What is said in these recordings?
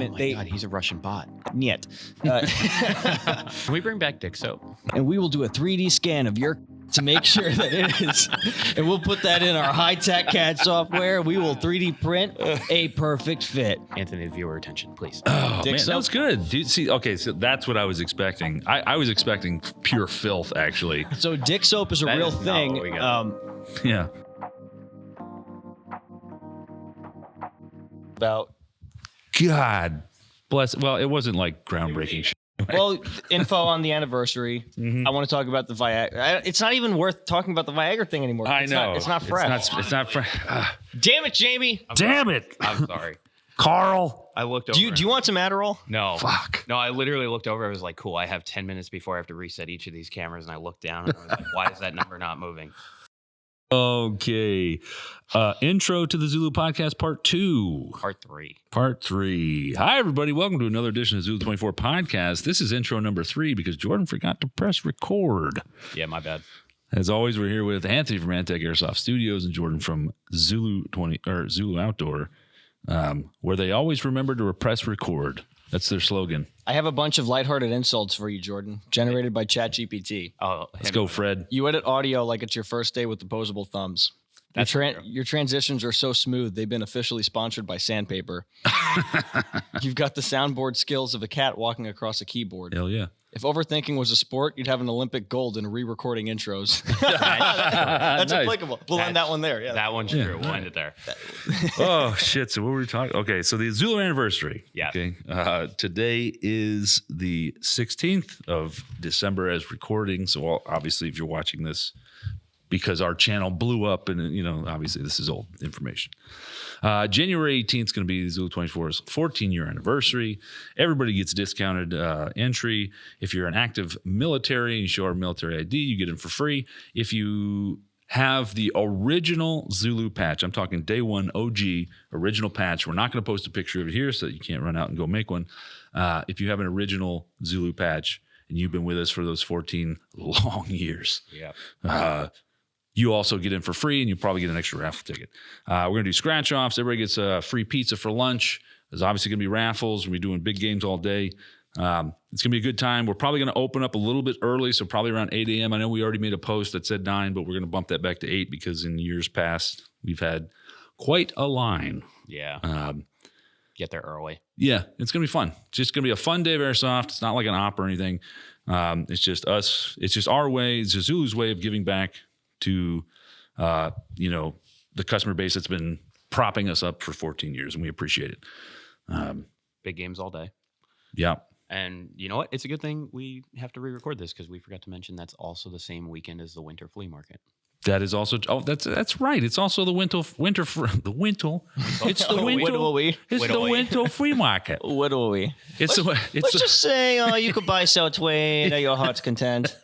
Oh my God, he's a Russian bot. Niet. Can we bring back dick soap? And we will do a 3D scan of your to make sure that it is. And we'll put that in our high-tech CAD software. We will 3D print a perfect fit. Anthony, viewer attention, please. Oh, Dick man, soap? that was good. Do you see? Okay, so that's what I was expecting. I was expecting pure filth, actually. So dick soap is a That real is not thing. what we got. Yeah. About God bless. Well, it wasn't like groundbreaking shit. well, info on the anniversary. Mhm. I want to talk about the Viagra. It's not even worth talking about the Viagra thing anymore. I It's know. It's not fresh. It's not fresh. Damn it, Jamie. Damn it, I'm sorry. Carl. I looked over. Do you want some Adderall? No. Fuck. No, I literally looked over. I was like, cool, I have 10 minutes before I have to reset each of these cameras. And I looked down and I was like, why is that number not moving? Okay. Intro to the Zulu podcast part 2. Part 3. Hi, everybody. Welcome to another edition of Zulu 24 podcast. This is intro number 3 because Jordan forgot to press record. Yeah, my bad. As always, we're here with Anthony from Antec Airsoft Studios and Jordan from Zulu Outdoor, where they always remember to press record. That's their slogan. I have a bunch of lighthearted insults for you, Jordan, generated by ChatGPT. Oh, Let's go, Fred. You edit audio like it's your first day with opposable thumbs. That's true. Your transitions are so smooth, they've been officially sponsored by Sandpaper. You've got the soundboard skills of a cat walking across a keyboard. Hell yeah. If overthinking was a sport, you'd have an Olympic gold in re-recording intros. That's That's applicable. We'll end that one there. Yeah. That one's true. We'll end it there. Oh, shit. So what were we talking? Okay, so the Zulu anniversary. Yeah. Okay. Today is the 16th of December as recording. So obviously, if you're watching this, because our channel blew up and, obviously this is old information. January 18th is going to be Zulu 24's 14-year anniversary. Everybody gets discounted entry. If you're an active military and you show our military ID, you get in for free. If you have the original Zulu patch, I'm talking day one OG original patch. We're not going to post a picture of it here so that you can't run out and go make one. If you have an original Zulu patch and you've been with us for those 14 long years, you also get in for free, and you probably get an extra raffle ticket. We're going to do scratch-offs. Everybody gets a free pizza for lunch. There's obviously going to be raffles. We're going to be doing big games all day. It's going to be a good time. We're probably going to open up a little bit early, so probably around 8 a.m. I know we already made a post that said 9, but we're going to bump that back to 8 because in years past, we've had quite a line. Yeah. Get there early. Yeah, it's going to be fun. It's just going to be a fun day of Airsoft. It's not like an op or anything. It's just us. It's just our way. It's just Zulu's way of giving back to the customer base that's been propping us up for 14 years, and we appreciate it. Big games all day. Yeah. And you know what? It's a good thing we have to re-record this because we forgot to mention that's also the same weekend as the winter flea market. That is also that's right. It's also the winter. It's the winter flea market. What do we? Let's just say you could buy, sell, trade at your heart's content.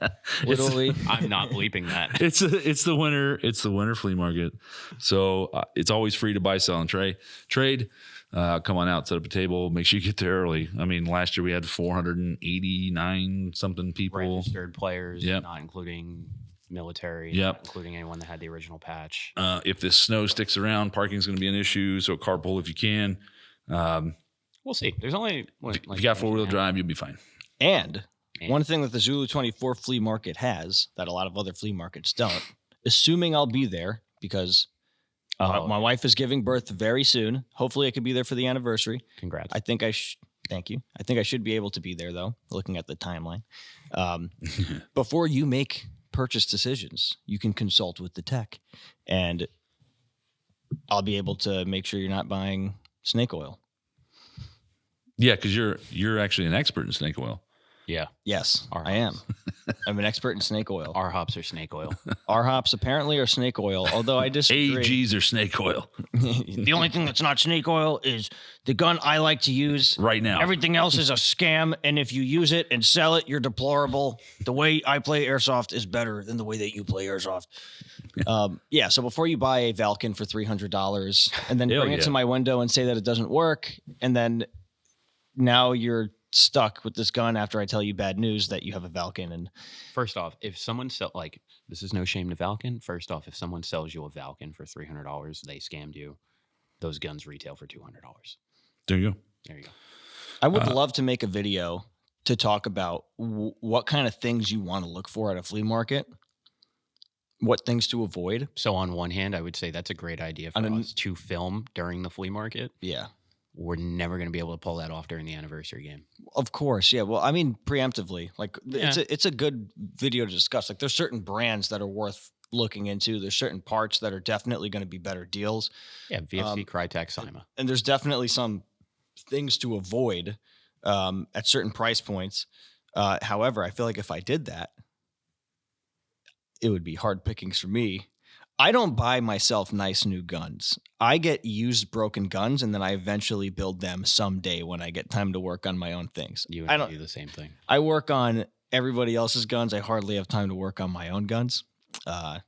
What do we? I'm not bleeping that. It's the winter flea market. So it's always free to buy, sell, and trade. Come on out, set up a table. Make sure you get there early. I mean, last year we had 489 something people, Registered players, Yep. not including military, Yep. not including anyone that had the original patch. If this snow sticks around, parking is going to be an issue. So carpool if you can. We'll see. There's only If you got 4-wheel drive, you'll be fine. And one thing that the Zulu 24 flea market has that a lot of other flea markets don't, assuming I'll be there because my wife is giving birth very soon. Hopefully I could be there for the anniversary. Congrats. I think thank you. I think I should be able to be there though, looking at the timeline. Before you make purchase decisions, you can consult with the tech, and I'll be able to make sure you're not buying snake oil. Yeah, because you're actually an expert in snake oil. Yeah. Yes, Our I am. I'm an expert in snake oil. Our hops are snake oil. Our hops apparently are snake oil, although I disagree. AGs are snake oil The only thing that's not snake oil is the gun I like to use. right now. Everything else is a scam, and if you use it and sell it, you're deplorable. The way I play Airsoft is better than the way that you play Airsoft. So before you buy a Valken for $300 and then Hell bring it yeah. to my window and say that it doesn't work, and then now you're stuck with this gun after I tell you bad news that you have a Valken. And First off, if someone this is no shame to Valken. First off, if someone sells you a Valken for $300, they scammed you. Those guns retail for $200. There you go. There you go. I would love to make a video to talk about what kind of things you want to look for at a flea market, what things to avoid. So on one hand, I would say that's a great idea for us to film during the flea market. Yeah. We're never going to be able to pull that off during the anniversary game. Of course, yeah. Well, I mean, preemptively, like it's a good video to discuss. Like, there's certain brands that are worth looking into. There's certain parts that are definitely going to be better deals. Yeah, VFC, Crytek, Cyma, and there's definitely some things to avoid at certain price points. However, I feel like if I did that, it would be hard pickings for me. I don't buy myself nice new guns. I get used broken guns, and then I eventually build them someday when I get time to work on my own things. You and I do the same thing. I work on everybody else's guns. I hardly have time to work on my own guns. So I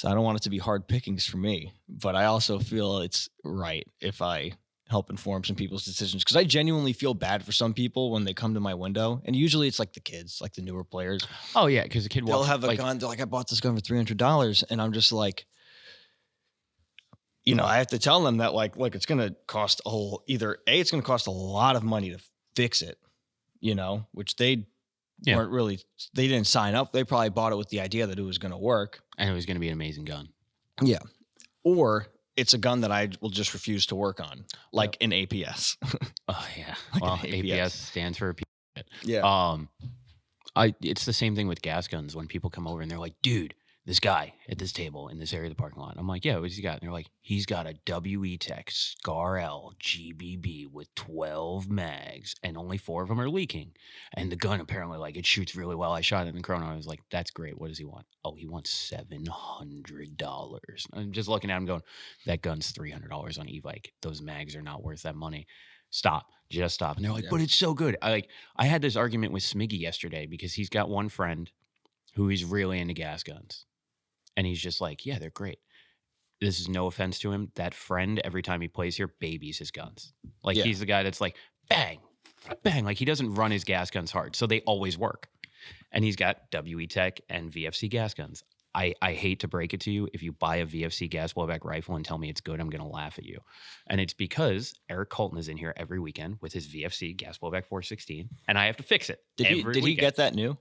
don't want it to be hard pickings for me, but I also feel it's right if I help inform some people's decisions, because I genuinely feel bad for some people when they come to my window, and usually it's like the kids, like the newer players. Oh yeah, because the kid they'll have a gun. They're like, I bought this gun for $300, and I'm just like, I have to tell them that, like, look, it's going to cost it's going to cost a lot of money to fix it, which they weren't really, they didn't sign up. They probably bought it with the idea that it was going to work. And it was going to be an amazing gun. Yeah. Or it's a gun that I will just refuse to work on, like an APS. Oh yeah. Like well, an APS stands for Yeah. It's the same thing with gas guns. When people come over and they're like, dude, this guy at this table in this area of the parking lot. I'm like, yeah, what's he got? And they're like, he's got a WE Tech Scar L GBB with 12 mags and only 4 of them are leaking. And the gun apparently, like, it shoots really well. I shot it in Chrono. I was like, that's great. What does he want? Oh, he wants $700. I'm just looking at him going, that gun's $300 on e-bike. Those mags are not worth that money. Stop. Just stop. And they're like, but it's so good. I had this argument with Smiggy yesterday because he's got one friend who is really into gas guns. And he's just like, yeah, they're great. This is no offense to him. That friend, every time he plays here, babies his guns. Like, he's the guy that's like, bang, bang. Like, he doesn't run his gas guns hard. So they always work. And he's got WE Tech and VFC gas guns. I hate to break it to you. If you buy a VFC gas blowback rifle and tell me it's good, I'm going to laugh at you. And it's because Eric Colton is in here every weekend with his VFC gas blowback 416. And I have to fix it. Did he get that new?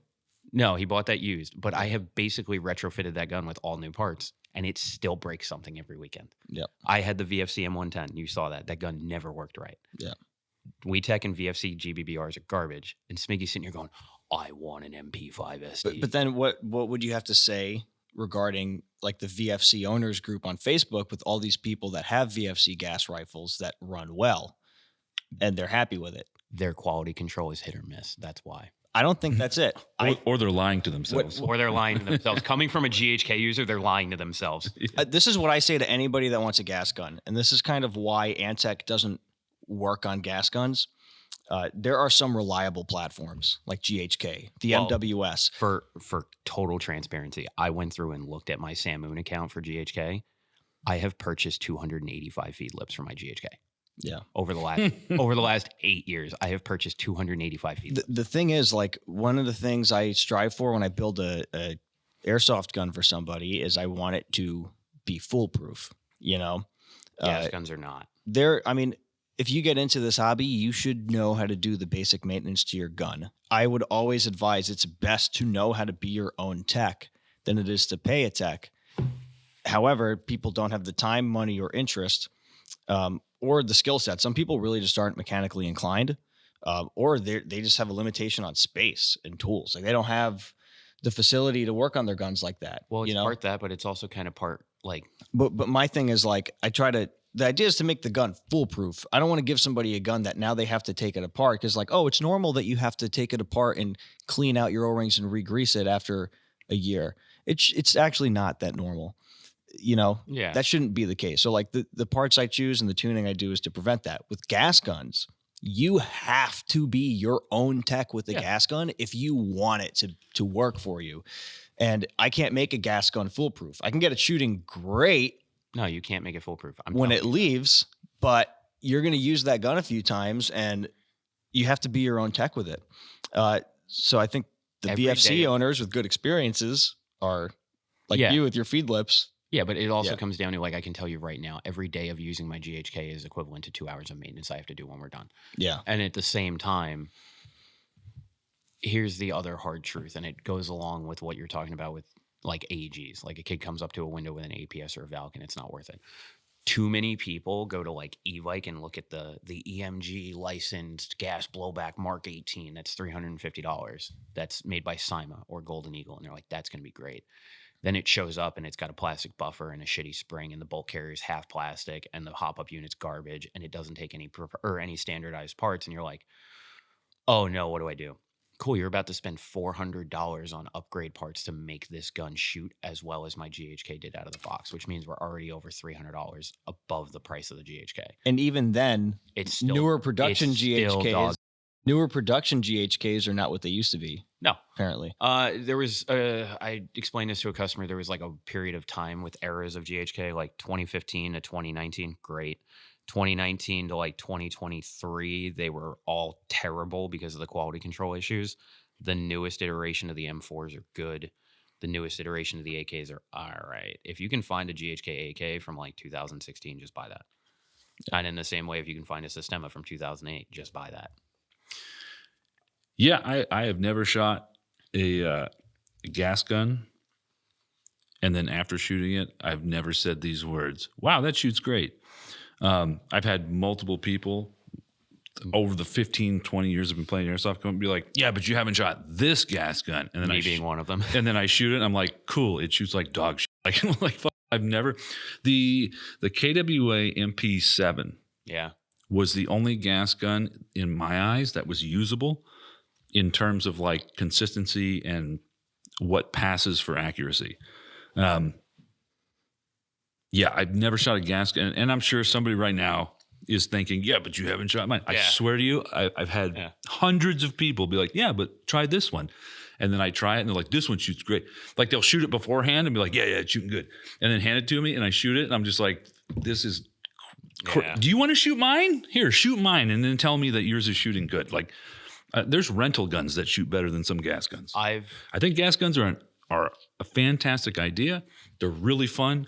No, he bought that used, but I have basically retrofitted that gun with all new parts, and it still breaks something every weekend. Yep. I had the VFC M110. You saw that. That gun never worked right. Yeah. WeTech and VFC GBBRs are garbage. And Smiggy's sitting here going, I want an MP5 SD. But then what would you have to say regarding, like, the VFC owners group on Facebook with all these people that have VFC gas rifles that run well and they're happy with it? Their quality control is hit or miss. That's why. I don't think that's it. Or they're lying to themselves. Or they're lying to themselves. Coming from a GHK user, they're lying to themselves. This is what I say to anybody that wants a gas gun. And this is kind of why Antec doesn't work on gas guns. There are some reliable platforms like GHK, the MWS. For total transparency, I went through and looked at my Samoon account for GHK. I have purchased 285 feed lips for my GHK. Yeah. Over the last 8 years, I have purchased 285 feet. The thing is, like, one of the things I strive for when I build a airsoft gun for somebody is I want it to be foolproof. Gas guns are not. If you get into this hobby, you should know how to do the basic maintenance to your gun. I would always advise it's best to know how to be your own tech than it is to pay a tech. However, people don't have the time, money, or interest. Or the skill set. Some people really just aren't mechanically inclined, or they just have a limitation on space and tools. Like, they don't have the facility to work on their guns like that. Well, it's part that, but it's also kind of part like. But my thing is, like, the idea is to make the gun foolproof. I don't want to give somebody a gun that now they have to take it apart because, like, oh, it's normal that you have to take it apart and clean out your O-rings and re-grease it after a year. It's actually not that normal. That shouldn't be the case. So, like, the parts I choose and the tuning I do is to prevent that. With gas guns, you have to be your own tech with a gas gun if you want it to work for you. And I can't make a gas gun foolproof. I can get it shooting great. No, you can't make it foolproof. When it leaves, but you're going to use that gun a few times and you have to be your own tech with it. So I think the VFC owners with good experiences are like you with your feed lips. Yeah, but it also Yeah. comes down to, like, I can tell you right now, every day of using my GHK is equivalent to 2 hours of maintenance I have to do when we're done. Yeah. And at the same time, here's the other hard truth, and it goes along with what you're talking about with, like, AEGs. Like, a kid comes up to a window with an APS or a Valk, and it's not worth it. Too many people go to, like, Evike and look at the EMG licensed gas blowback Mark 18 that's $350. That's made by Cyma or Golden Eagle, and they're like, that's going to be great. Then it shows up and it's got a plastic buffer and a shitty spring, and the bolt carrier is half plastic, and the hop-up unit's garbage, and it doesn't take any standardized parts, and you're like, oh no, what do I do? Cool, you're about to spend $400 on upgrade parts to make this gun shoot as well as my GHK did out of the box, which means we're already over $300 above the price of the GHK. And even then, It's still newer production it's still GHKs, newer production GHKs are not what they used to be. No. Apparently. There was I explained this to a customer. There was like a period of time with eras of GHK, like 2015 to 2019, great. 2019 to like 2023, they were all terrible because of the quality control issues. The newest iteration of the M4s are good. The newest iteration of the AKs are all right. If you can find a GHK AK from like 2016, just buy that. And in the same way, if you can find a Sistema from 2008, just buy that. Yeah, I have never shot a gas gun, and then after shooting it, I've never said these words. Wow, that shoots great. I've had multiple people over the 15, 20 years I've been playing Airsoft come and be like, yeah, but you haven't shot this gas gun. And then Me being one of them. And then I shoot it, and I'm like, cool, it shoots like dog shit. Like, I'm like, fuck, I've never. The KWA MP7 Yeah. was the only gas gun in my eyes that was usable in terms of like consistency and what passes for accuracy. Yeah, I've never shot a gas gun, and I'm sure somebody right now is thinking, yeah, but you haven't shot mine. I swear to you, I've had hundreds of people be like, yeah, but try this one. And then I try it, and they're like, this one shoots great. Like, they'll shoot it beforehand and be like, yeah, it's shooting good. And then hand it to me, and I shoot it, and I'm just like, this is do you want to shoot mine? Here, shoot mine, and then tell me that yours is shooting good. Like, there's rental guns that shoot better than some gas guns. I think gas guns are a fantastic idea. They're really fun.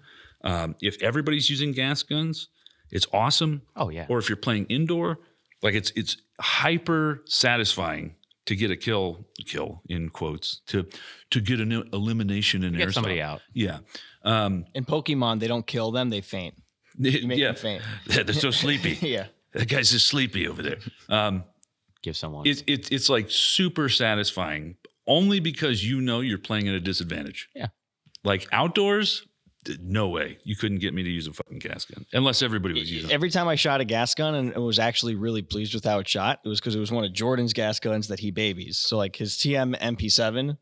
If everybody's using gas guns, it's awesome. Oh yeah. Or if you're playing indoor, like it's hyper satisfying to get a kill in quotes, to get an elimination in airsoft. Get somebody out. Yeah. In Pokemon, they don't kill them; they faint. You make them faint. They're so sleepy. Yeah. That guy's just sleepy over there. Give someone. It's like super satisfying, only because you know you're playing at a disadvantage. Yeah. Like outdoors, no way. You couldn't get me to use a fucking gas gun unless everybody was using it. Every time I shot a gas gun and was actually really pleased with how it shot, it was because it was one of Jordan's gas guns that he babies. So like his TM MP7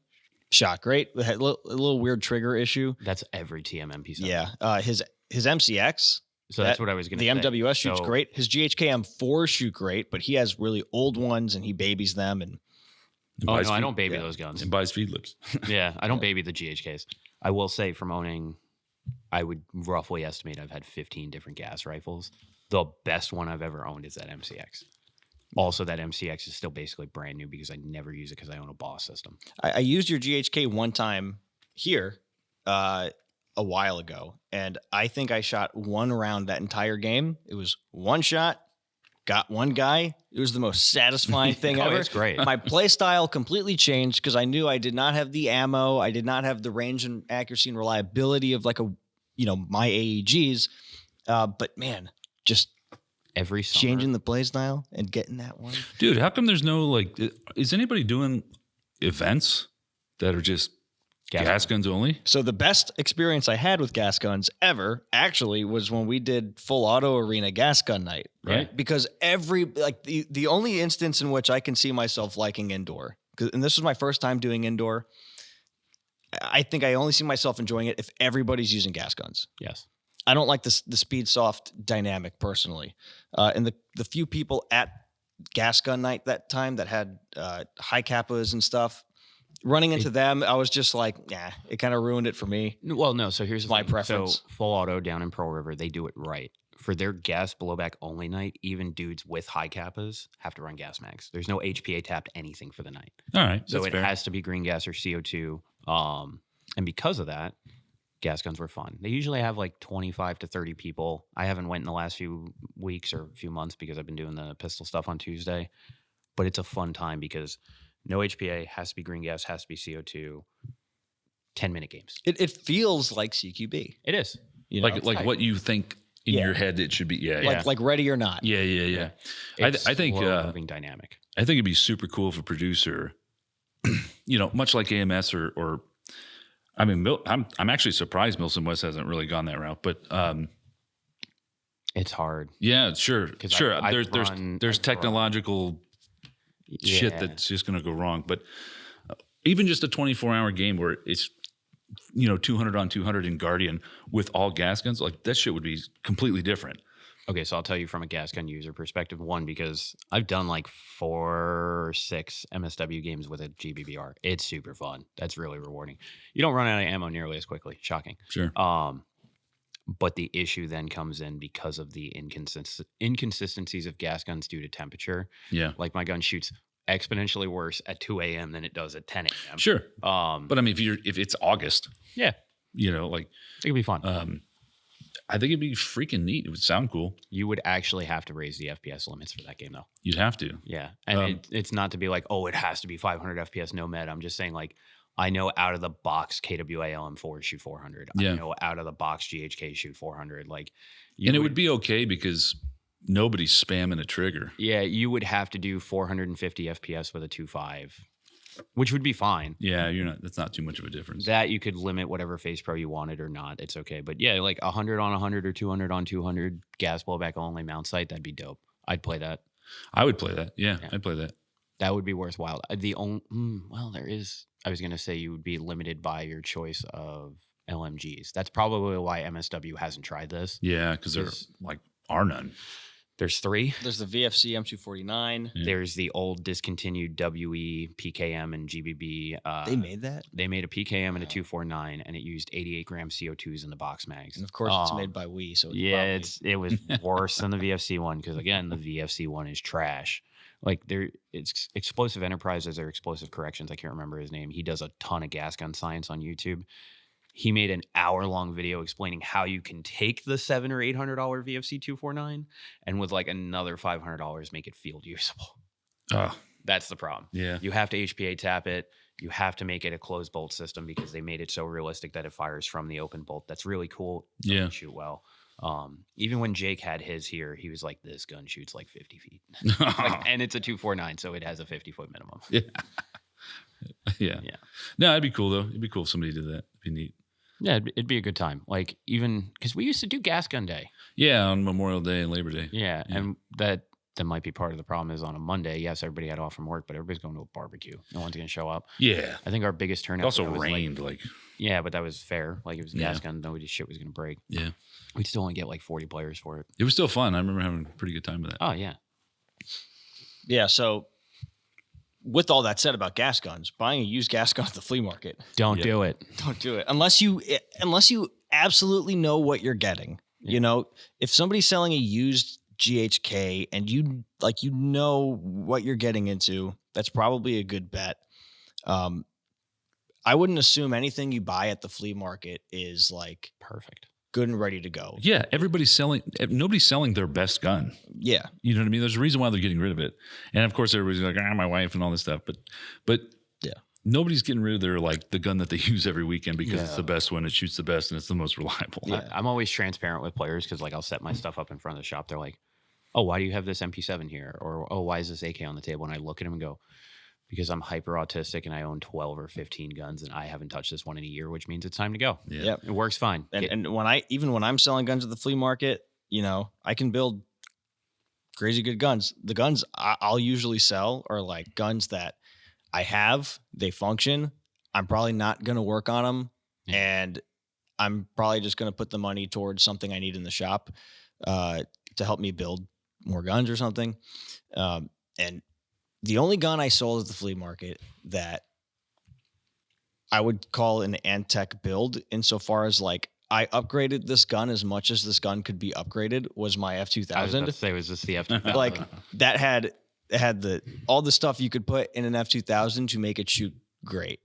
shot great. It had a little weird trigger issue. That's every TM MP7. Yeah. His MCX. So that's what I was going to say. The MWS shoots great. His GHK M4 shoot great, but he has really old ones and he babies them. And I don't baby those guns. And buys feed lips. Yeah, I don't baby the GHKs. I will say from owning, I would roughly estimate I've had 15 different gas rifles. The best one I've ever owned is that MCX. Also, that MCX is still basically brand new because I never use it because I own a Boss system. I used your GHK one time here a while ago, and I think I shot one round that entire game. It was one shot, got one guy. It was the most satisfying thing ever. It's great. My play style completely changed because I knew I did not have the ammo. I did not have the range and accuracy and reliability of like my AEGs. But man, just every summer, changing the play style and getting that one. Dude, how come there's no is anybody doing events that are just gas guns only? So the best experience I had with gas guns ever actually was when we did full auto arena gas gun night, right? Yeah. Because the only instance in which I can see myself liking indoor, and this was my first time doing indoor, I think I only see myself enjoying it if everybody's using gas guns. Yes. I don't like the speed soft dynamic personally. And the few people at gas gun night that time that had high kappas and stuff, running into them, I was just like, yeah, it kind of ruined it for me. Well, no. So here's my thing. preference. So full auto down in Pearl River, they do it right. For their gas blowback only night, even dudes with high kappas have to run gas mags. There's no HPA tapped anything for the night. All right. So it has to be green gas or CO2. And because of that, gas guns were fun. They usually have like 25 to 30 people. I haven't went in the last few weeks or few months because I've been doing the pistol stuff on Tuesday, but it's a fun time because no HPA, has to be green gas, has to be CO2, 10-minute games. It feels like CQB. It is. You know? Like what you think in Yeah. your head it should be. Yeah, Yeah. like Ready or Not. yeah. It's I think moving dynamic. I think it'd be super cool if a producer, much like AMS or I mean, I'm actually surprised Milson West hasn't really gone that route, but It's hard. yeah, sure. I've There's run- technological shit Yeah. that's just going to go wrong, but even just a 24-hour game where it's 200 on 200 in Guardian with all gas guns, like that shit would be completely different. Okay, so I'll tell you from a gas gun user perspective. One, because I've done like 4 or 6 MSW games with a GBBR. It's super fun. That's really rewarding. You don't run out of ammo nearly as quickly. Shocking. Sure. But the issue then comes in because of the inconsistencies of gas guns due to temperature. Yeah. Like my gun shoots exponentially worse at 2 a.m. than it does at 10 a.m. Sure. But But I mean, if it's August, yeah, like it could be fun. I think it'd be freaking neat. It would sound cool. You would actually have to raise the FPS limits for that game, though. You'd have to. Yeah, and it's not to be like, oh, it has to be 500 FPS no med. I'm just saying, like, I know out of the box KWA LM4 shoot 400. Yeah. I know out of the box GHK shoot 400. Like, And it would be okay because nobody's spamming a trigger. yeah, you would have to do 450 FPS with a 2.5, which would be fine. Yeah, that's not too much of a difference. That you could limit whatever phase pro you wanted or not. It's okay. But yeah, like 100 on 100 or 200 on 200 gas blowback only mount sight, that'd be dope. I'd play that. I would play that. Yeah, Yeah. I'd play that. That would be worthwhile. The only, there is, I was going to say you would be limited by your choice of LMGs. That's probably why MSW hasn't tried this. Yeah, because there are none. There's 3. There's the VFC M249. Yeah. There's the old discontinued WE, PKM, and GBB. They made that, They made a PKM and a 249, and it used 88 gram CO2s in the box mags. and of course it's made by We. So it's Yeah, it was worse than the VFC one because again, the VFC one is trash. Like it's Explosive Enterprises or Explosive Corrections. I can't remember his name. He does a ton of gas gun science on YouTube. He made an hour-long video explaining how you can take the $700 or $800 VFC 249 and with like another $500 make it field usable. Oh, That's the problem. yeah. You have to HPA tap it. You have to make it a closed bolt system because they made it so realistic that it fires from the open bolt. That's really cool. It doesn't Yeah. shoot well. Even when Jake had his here, he was like, "This gun shoots like 50 feet," and it's a 249, so it has a 50-foot minimum. Yeah. Yeah. Yeah. No, it'd be cool though. It'd be cool if somebody did that. It'd be neat. Yeah, it'd be a good time. Like even because we used to do gas gun day. Yeah, on Memorial Day and Labor Day. Yeah, and that might be part of the problem is on a Monday. Yes, everybody had off from work, but everybody's going to a barbecue. No one's going to show up. Yeah. I think our biggest It turnout also was, rained. Like, yeah, but that was fair. Like it was gas Yeah. gun. Nobody's shit was going to break. yeah. We'd still only get like 40 players for it. It was still fun. I remember having a pretty good time with that. Oh yeah. Yeah. So with all that said about gas guns, buying a used gas gun at the flea market, Don't Yeah. do it. don't do it unless you absolutely know what you're getting. Yeah. You know, if somebody's selling a used GHK and you know what you're getting into, that's probably a good bet. I wouldn't assume anything you buy at the flea market is like Perfect. good and ready to go. Yeah, nobody's selling their best gun. Yeah. You know what I mean? There's a reason why they're getting rid of it. And of course everybody's like, my wife and all this stuff. But Yeah. nobody's getting rid of their the gun that they use every weekend because it's Yeah. the best one, it shoots the best, and it's the most reliable. Yeah. I'm always transparent with players because like I'll set my stuff up in front of the shop. They're like, "Oh, why do you have this MP7 here?" Or "Oh, why is this AK on the table?" And I look at them and go, "Because I'm hyper autistic and I own 12 or 15 guns and I haven't touched this one in a year, which means it's time to go." Yeah. Yep. It works fine. And when I'm selling guns at the flea market, you know, I can build crazy good guns. The guns I'll usually sell are like guns that I have, they function. I'm probably not going to work on them, Yeah. and I'm probably just going to put the money towards something I need in the shop to help me build more guns or something. And the only gun I sold at the flea market that I would call an Antec build, insofar as like I upgraded this gun as much as this gun could be upgraded, was my I was about to F2000. say, was this the F2000? Like that had all the stuff you could put in an F2000 to make it shoot great.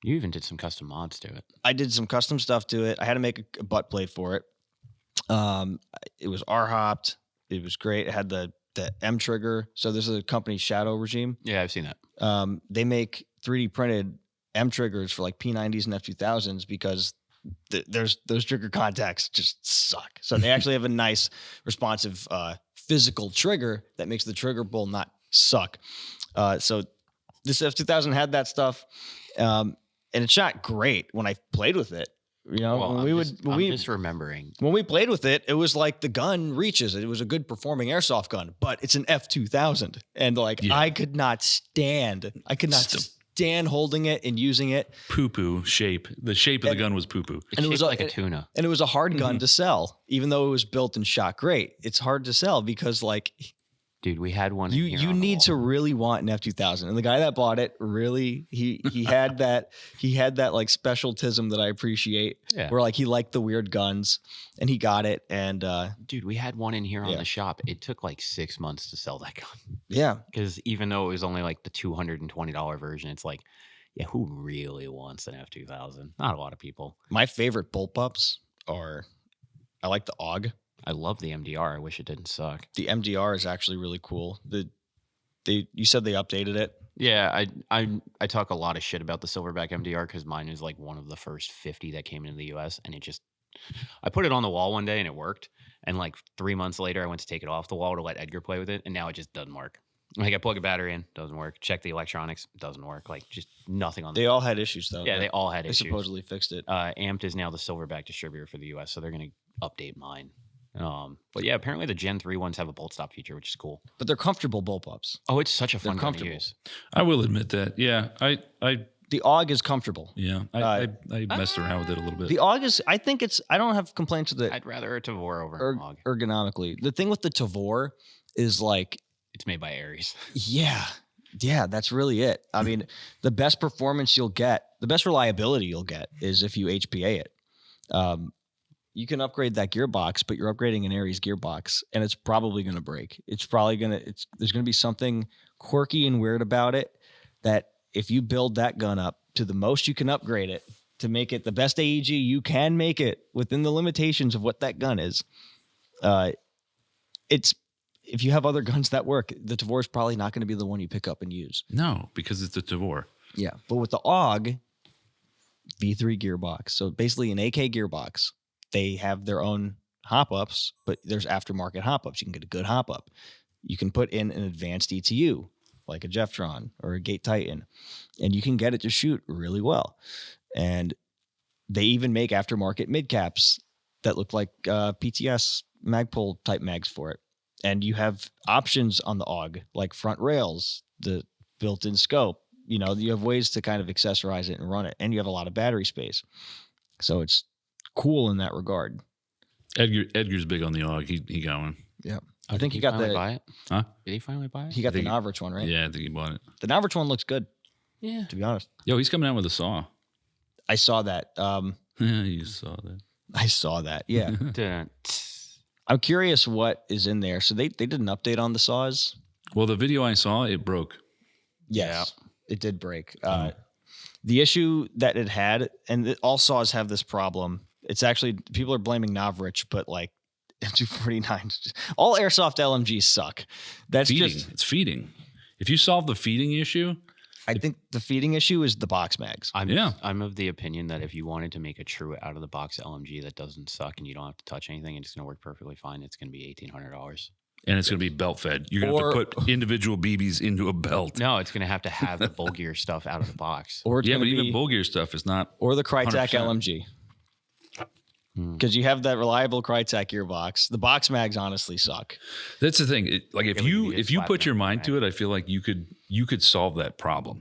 You even did some custom mods to it. I did some custom stuff to it. I had to make a butt plate for it. It was R-hopped. It was great. It had the M trigger. So this is a company, Shadow Regime. Yeah, I've seen that. They make 3D printed M triggers for like P90s and F2000s because those trigger contacts just suck. So they actually have a nice, responsive, physical trigger that makes the trigger pull not suck. So this F2000 had that stuff, and it shot great when I played with it. You know, Well, when I'm just remembering. when we played with it, it was like the gun reaches. It was a good performing airsoft gun, but it's an F2000, and like I could not stand holding it and using it. Poo-poo shape. The shape of the gun was poo-poo. It was like a tuna. And it was a hard gun to sell, even though it was built and shot great. It's hard to sell because like Dude, we had one. you need to really want an F2000. And the guy that bought it really he had that like specialtism that I appreciate. Yeah. Where like he liked the weird guns and he got it. And Dude, we had one in here on Yeah. the shop. It took like 6 months to sell that gun. yeah, Because even though it was only like the $220 version, it's like, yeah, who really wants an F2000? Not a lot of people. my favorite bullpups are I like the AUG. I love the MDR. I wish it didn't suck. The MDR is actually really cool. You said they updated it. Yeah, I talk a lot of shit about the Silverback MDR because mine is like one of the first 50 that came into the US, and I put it on the wall one day and it worked. And like 3 months later, I went to take it off the wall to let Edgar play with it, and now it just doesn't work. Like I plug a battery in, doesn't work. Check the electronics, doesn't work. Like just nothing on. They all had issues though. Yeah, they all had They issues. supposedly fixed it. Amped is now the Silverback distributor for the US, so they're gonna update mine. But yeah, apparently the Gen 3 ones have a bolt stop feature, which is cool. But they're comfortable bullpups. Oh, it's such a They're fun gun to comfortable. use. I will admit that. Yeah. I The AUG is comfortable. I messed around with it a little bit. The AUG is, I don't have complaints with it I'd rather a Tavor over an AUG. ergonomically. The thing with the Tavor is like, It's made by Ares. yeah, that's really it. I mean, the best performance you'll get, the best reliability you'll get is if you HPA it. You can upgrade that gearbox, but you're upgrading an Ares gearbox, and it's probably going to break. There's going to be something quirky and weird about it that if you build that gun up to the most you can upgrade it to make it the best AEG you can make it within the limitations of what that gun is, if you have other guns that work, the Tavor is probably not going to be the one you pick up and use. No, because it's a Tavor. Yeah. But with the AUG V3 gearbox, so basically an AK gearbox, they have their own hop-ups, but there's aftermarket hop-ups. You can get a good hop-up. You can put in an advanced ETU, like a Jeftron or a Gate Titan, and you can get it to shoot really well. And they even make aftermarket mid-caps that look like PTS Magpul type mags for it. And you have options on the AUG, like front rails, the built-in scope. You know, you have ways to kind of accessorize it and run it, and you have a lot of battery space. So it's cool in that regard. Edgar's big on the AUG. He got one. Yeah. I think he got finally the buy it. Huh? Did he finally buy it? he got the think- Navrich one, right? Yeah, I think he bought it. The Navrich one looks good, Yeah. to be honest. Yo, he's coming out with a saw. I saw that. You saw that. I saw that. Yeah. Dun. I'm curious what is in there. So they did an update on the saws. Well, the video I saw, it broke. Yes, it did break. The issue that it had, and all saws have this problem. It's actually, people are blaming Navrich, but like M249, all airsoft LMGs suck. That's Feeding. just, It's feeding. If you solve the feeding issue, I think the feeding issue is the box mags. I'm of the opinion that if you wanted to make a true out of the box LMG that doesn't suck and you don't have to touch anything and it's going to work perfectly fine, it's going to be $1,800. and it's going to be belt fed, you're going to have to put individual BBs into a belt. No, it's going to have the bulkier stuff out of the box. Or it's Yeah, gonna but be, even Bulgari stuff is not. or the Crytek 100%. LMG. Because you have that reliable Crytek gearbox. The box mags honestly suck. That's the thing. Like if Yeah, we you can get if you put slapped your in the mind to it, I feel like you could solve that problem.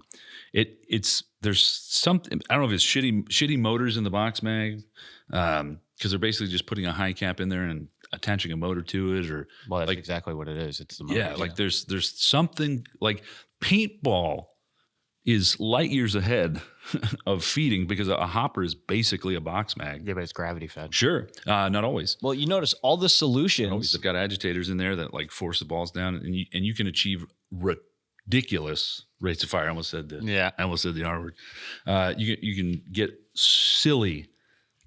There's something, I don't know if it's shitty motors in the box mag, because they're basically just putting a high cap in there and attaching a motor to it, or Well, that's like exactly what it is. It's the yeah, motors. like there's something like paintball is light years ahead of feeding because a hopper is basically a box mag. Yeah, but it's gravity fed. Sure, not always. Well, you notice all the Always solutions. they've got agitators in there that like force the balls down, and you can achieve ridiculous rates of fire. I almost said Yeah. I almost said the R word. You can get silly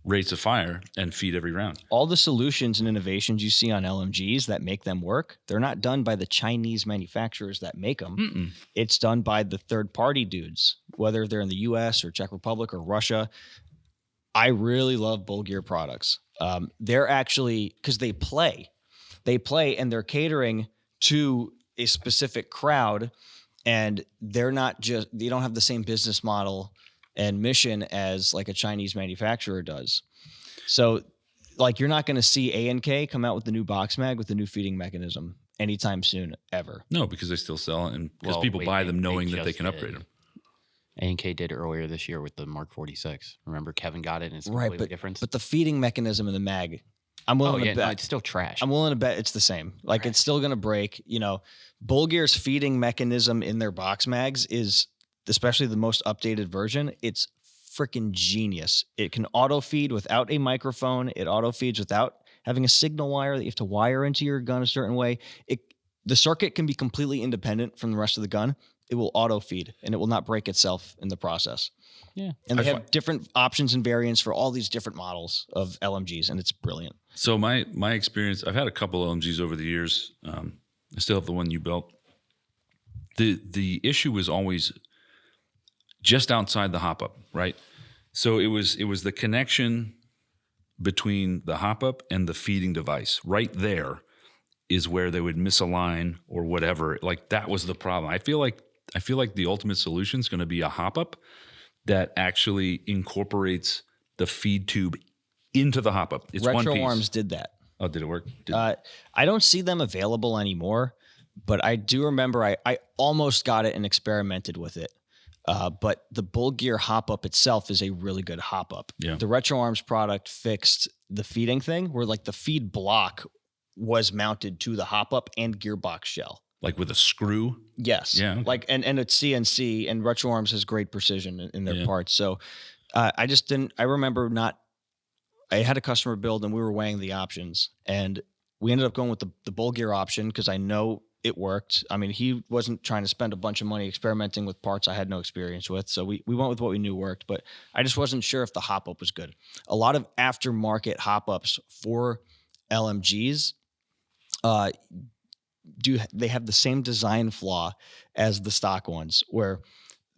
rates of fire and feed every round. All the solutions and innovations you see on LMGs that make them work, they're not done by the Chinese manufacturers that make them. It's done by the third-party dudes, whether they're in the U.S. or Czech Republic or Russia. I really love Bulgear products. They're actually, because they play and they're catering to a specific crowd, and they don't have the same business model and mission as like a Chinese manufacturer does. So like you're not going to see A&K come out with the new box mag with the new feeding mechanism anytime soon, ever. No, because they still sell it, and because Well, people wait, buy them knowing that they just can upgrade did. them. A&K did earlier this year with the Mark 46. Remember, Kevin got it, and it's Right, completely different. but the feeding mechanism in the mag, I'm willing to bet. No, it's still trash. I'm willing to bet it's the same. Like it's still going to break. You know, Bulgear's feeding mechanism in their box mags is, especially the most updated version, it's freaking genius. It can auto feed without a microphone. It auto feeds without having a signal wire that you have to wire into your gun a certain way. The circuit can be completely independent from the rest of the gun. It will auto feed and it will not break itself in the process. Yeah. And they have different options and variants for all these different models of LMGs, and it's brilliant. So my experience, I've had a couple LMGs over the years. I still have the one you built. The issue was always just outside the hop up, right? So it was the connection between the hop up and the feeding device. Right there is where they would misalign or whatever. Like that was the problem. I feel like the ultimate solution is going to be a hop up that actually incorporates the feed tube into the hop up. It's one Retro piece. Arms did that. Oh, did it work? I don't see them available anymore, but I do remember I almost got it and experimented with it. But the Bulgear hop up itself is a really good hop up. Yeah. The Retro Arms product fixed the feeding thing where like the feed block was mounted to the hop up and gearbox shell. Like with a screw? Yes. Yeah, okay. Like and it's CNC, and Retro Arms has great precision in their parts. So I just didn't. I remember not. I had a customer build, and we were weighing the options, and we ended up going with the Bulgear option because I know it worked. I mean, he wasn't trying to spend a bunch of money experimenting with parts I had no experience with, so we went with what we knew worked. But I just wasn't sure if the hop up was good. A lot of aftermarket hop ups for LMGs. They have the same design flaw as the stock ones, where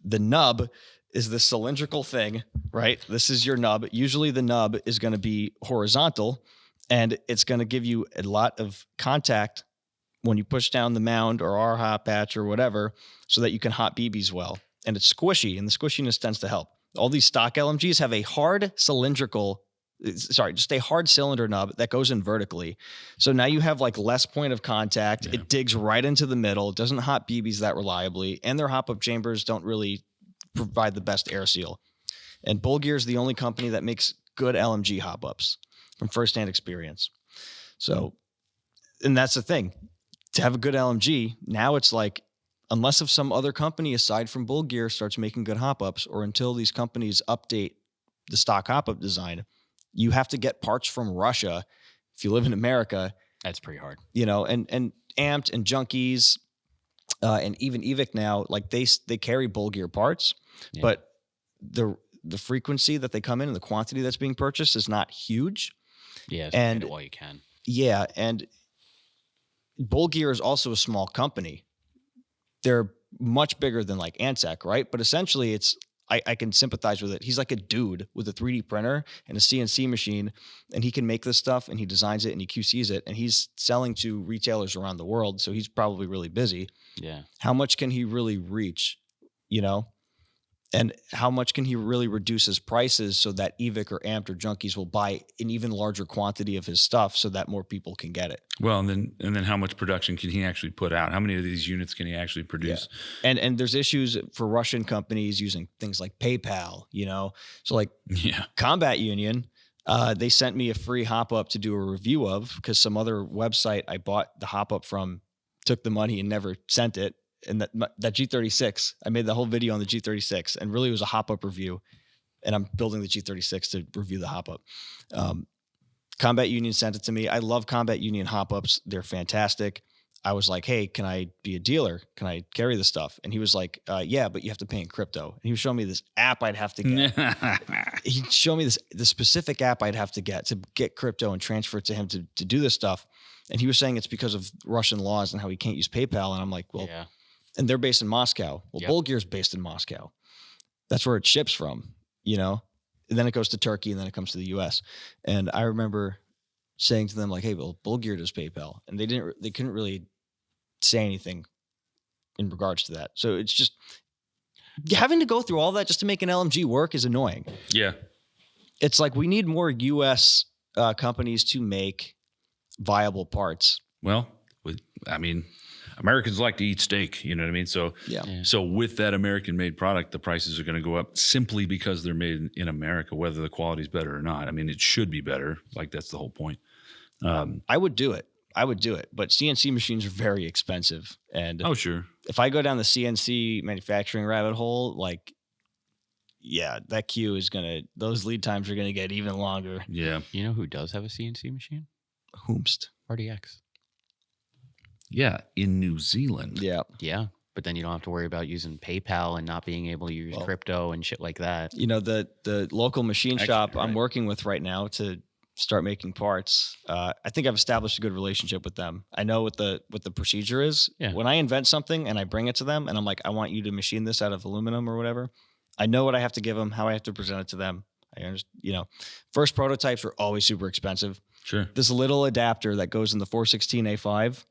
the nub is this cylindrical thing, right? This is your nub. Usually the nub is going to be horizontal, and it's going to give you a lot of contact when you push down the mound or our hot patch or whatever, so that you can hot BBs well. And it's squishy, and the squishiness tends to help. All these stock LMGs have a hard cylinder nub that goes in vertically. So now you have like less point of contact. Yeah. It digs right into the middle. It doesn't hot BBs that reliably, and their hop-up chambers don't really provide the best air seal. And Bulgear is the only company that makes good LMG hop-ups from firsthand experience. So, and that's the thing. To have a good LMG, now it's like, unless if some other company aside from Bulgear starts making good hop-ups, or until these companies update the stock hop-up design, you have to get parts from Russia if you live in America. That's pretty hard. You know, and Amped and Junkies and even Evic now, like they carry Bulgear parts, but the frequency that they come in and the quantity that's being purchased is not huge. Yeah, so and get it while you can. Yeah, and Bulgear is also a small company. They're much bigger than like Antec, right? But essentially it's, I can sympathize with it. He's like a dude with a 3D printer and a CNC machine, and he can make this stuff, and he designs it and he QCs it, and he's selling to retailers around the world. So he's probably really busy. Yeah. How much can he really reach, you know? And how much can he really reduce his prices so that Evic or Amped or Junkies will buy an even larger quantity of his stuff so that more people can get it? Well, and then how much production can he actually put out? How many of these units can he actually produce? Yeah. And there's issues for Russian companies using things like PayPal, you know? So like Combat Union, they sent me a free hop-up to do a review of, because some other website I bought the hop-up from took the money and never sent it. And that G36, I made the whole video on the G36, and really it was a hop-up review. And I'm building the G36 to review the hop-up. Combat Union sent it to me. I love Combat Union hop-ups. They're fantastic. I was like, hey, can I be a dealer? Can I carry this stuff? And he was like, yeah, but you have to pay in crypto. And he was showing me this app I'd have to get. He'd show me the specific app I'd have to get crypto and transfer it to him to do this stuff. And he was saying it's because of Russian laws and how he can't use PayPal. And I'm like, well, Yeah. and they're based in Moscow. Well, Yep. Bulgir's based in Moscow. That's where it ships from, you know? And then it goes to Turkey and then it comes to the US. And I remember saying to them like, hey, well, Bulgir does PayPal. And they couldn't really say anything in regards to that. So it's just having to go through all that just to make an LMG work is annoying. Yeah. It's like we need more US companies to make viable parts. Well, I mean, Americans like to eat steak. You know what I mean? So, Yeah. So with that American-made product, the prices are going to go up simply because they're made in America, whether the quality is better or not. I mean, it should be better. Like that's the whole point. I would do it. But CNC machines are very expensive. And Oh, sure. if I go down the CNC manufacturing rabbit hole, like, yeah, that queue is those lead times are going to get even longer. Yeah. You know who does have a CNC machine? Whomst. RDX. Yeah. In New Zealand. Yeah. Yeah. But then you don't have to worry about using PayPal and not being able to use crypto and shit like that. You know, the local machine Actually, shop I'm right. working with right now to start making parts. I think I've established a good relationship with them. I know what the procedure is. Yeah. When I invent something and I bring it to them and I'm like, I want you to machine this out of aluminum or whatever, I know what I have to give them, how I have to present it to them. I understand, first prototypes are always super expensive. Sure. This little adapter that goes in the 416A5,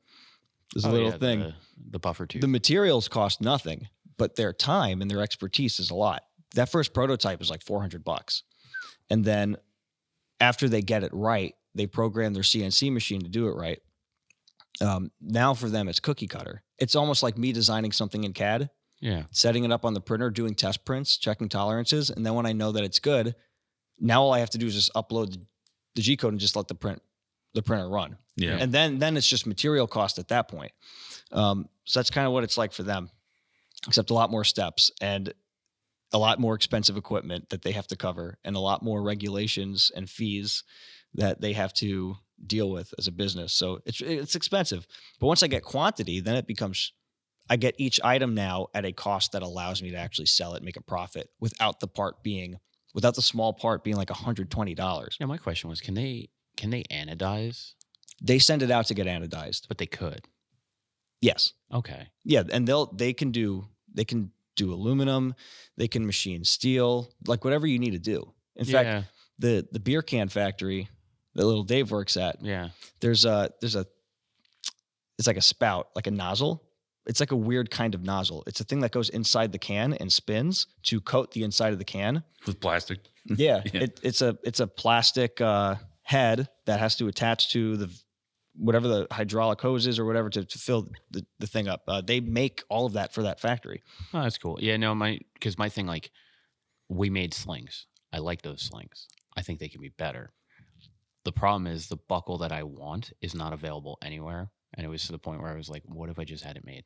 this little thing. The buffer tube. The materials cost nothing, but their time and their expertise is a lot. That first prototype is like $400. And then after they get it right, they program their CNC machine to do it right. Now for them, it's cookie cutter. It's almost like me designing something in CAD, Yeah. setting it up on the printer, doing test prints, checking tolerances. And then when I know that it's good, now all I have to do is just upload the G code and just let the printer run. Yeah. And then it's just material cost at that point. So that's kind of what it's like for them, except a lot more steps and a lot more expensive equipment that they have to cover and a lot more regulations and fees that they have to deal with as a business. So it's expensive. But once I get quantity, then it becomes, I get each item now at a cost that allows me to actually sell it, make a profit without the small part being like $120. Yeah. My question was, can they anodize? They send it out to get anodized. But they could. Yes. Okay. Yeah. And they can do aluminum, they can machine steel, like whatever you need to do. In fact, the beer can factory that little Dave works at, Yeah. it's like a spout, like a nozzle. It's like a weird kind of nozzle. It's a thing that goes inside the can and spins to coat the inside of the can. With plastic. Yeah. Yeah. It's a plastic head that has to attach to whatever the hydraulic hose is or whatever to fill the thing up. They make all of that for that factory. Oh, that's cool. Yeah, no, because my thing, like, we made slings. I like those slings. I think they can be better. The problem is the buckle that I want is not available anywhere. And it was to the point where I was like, what if I just had it made?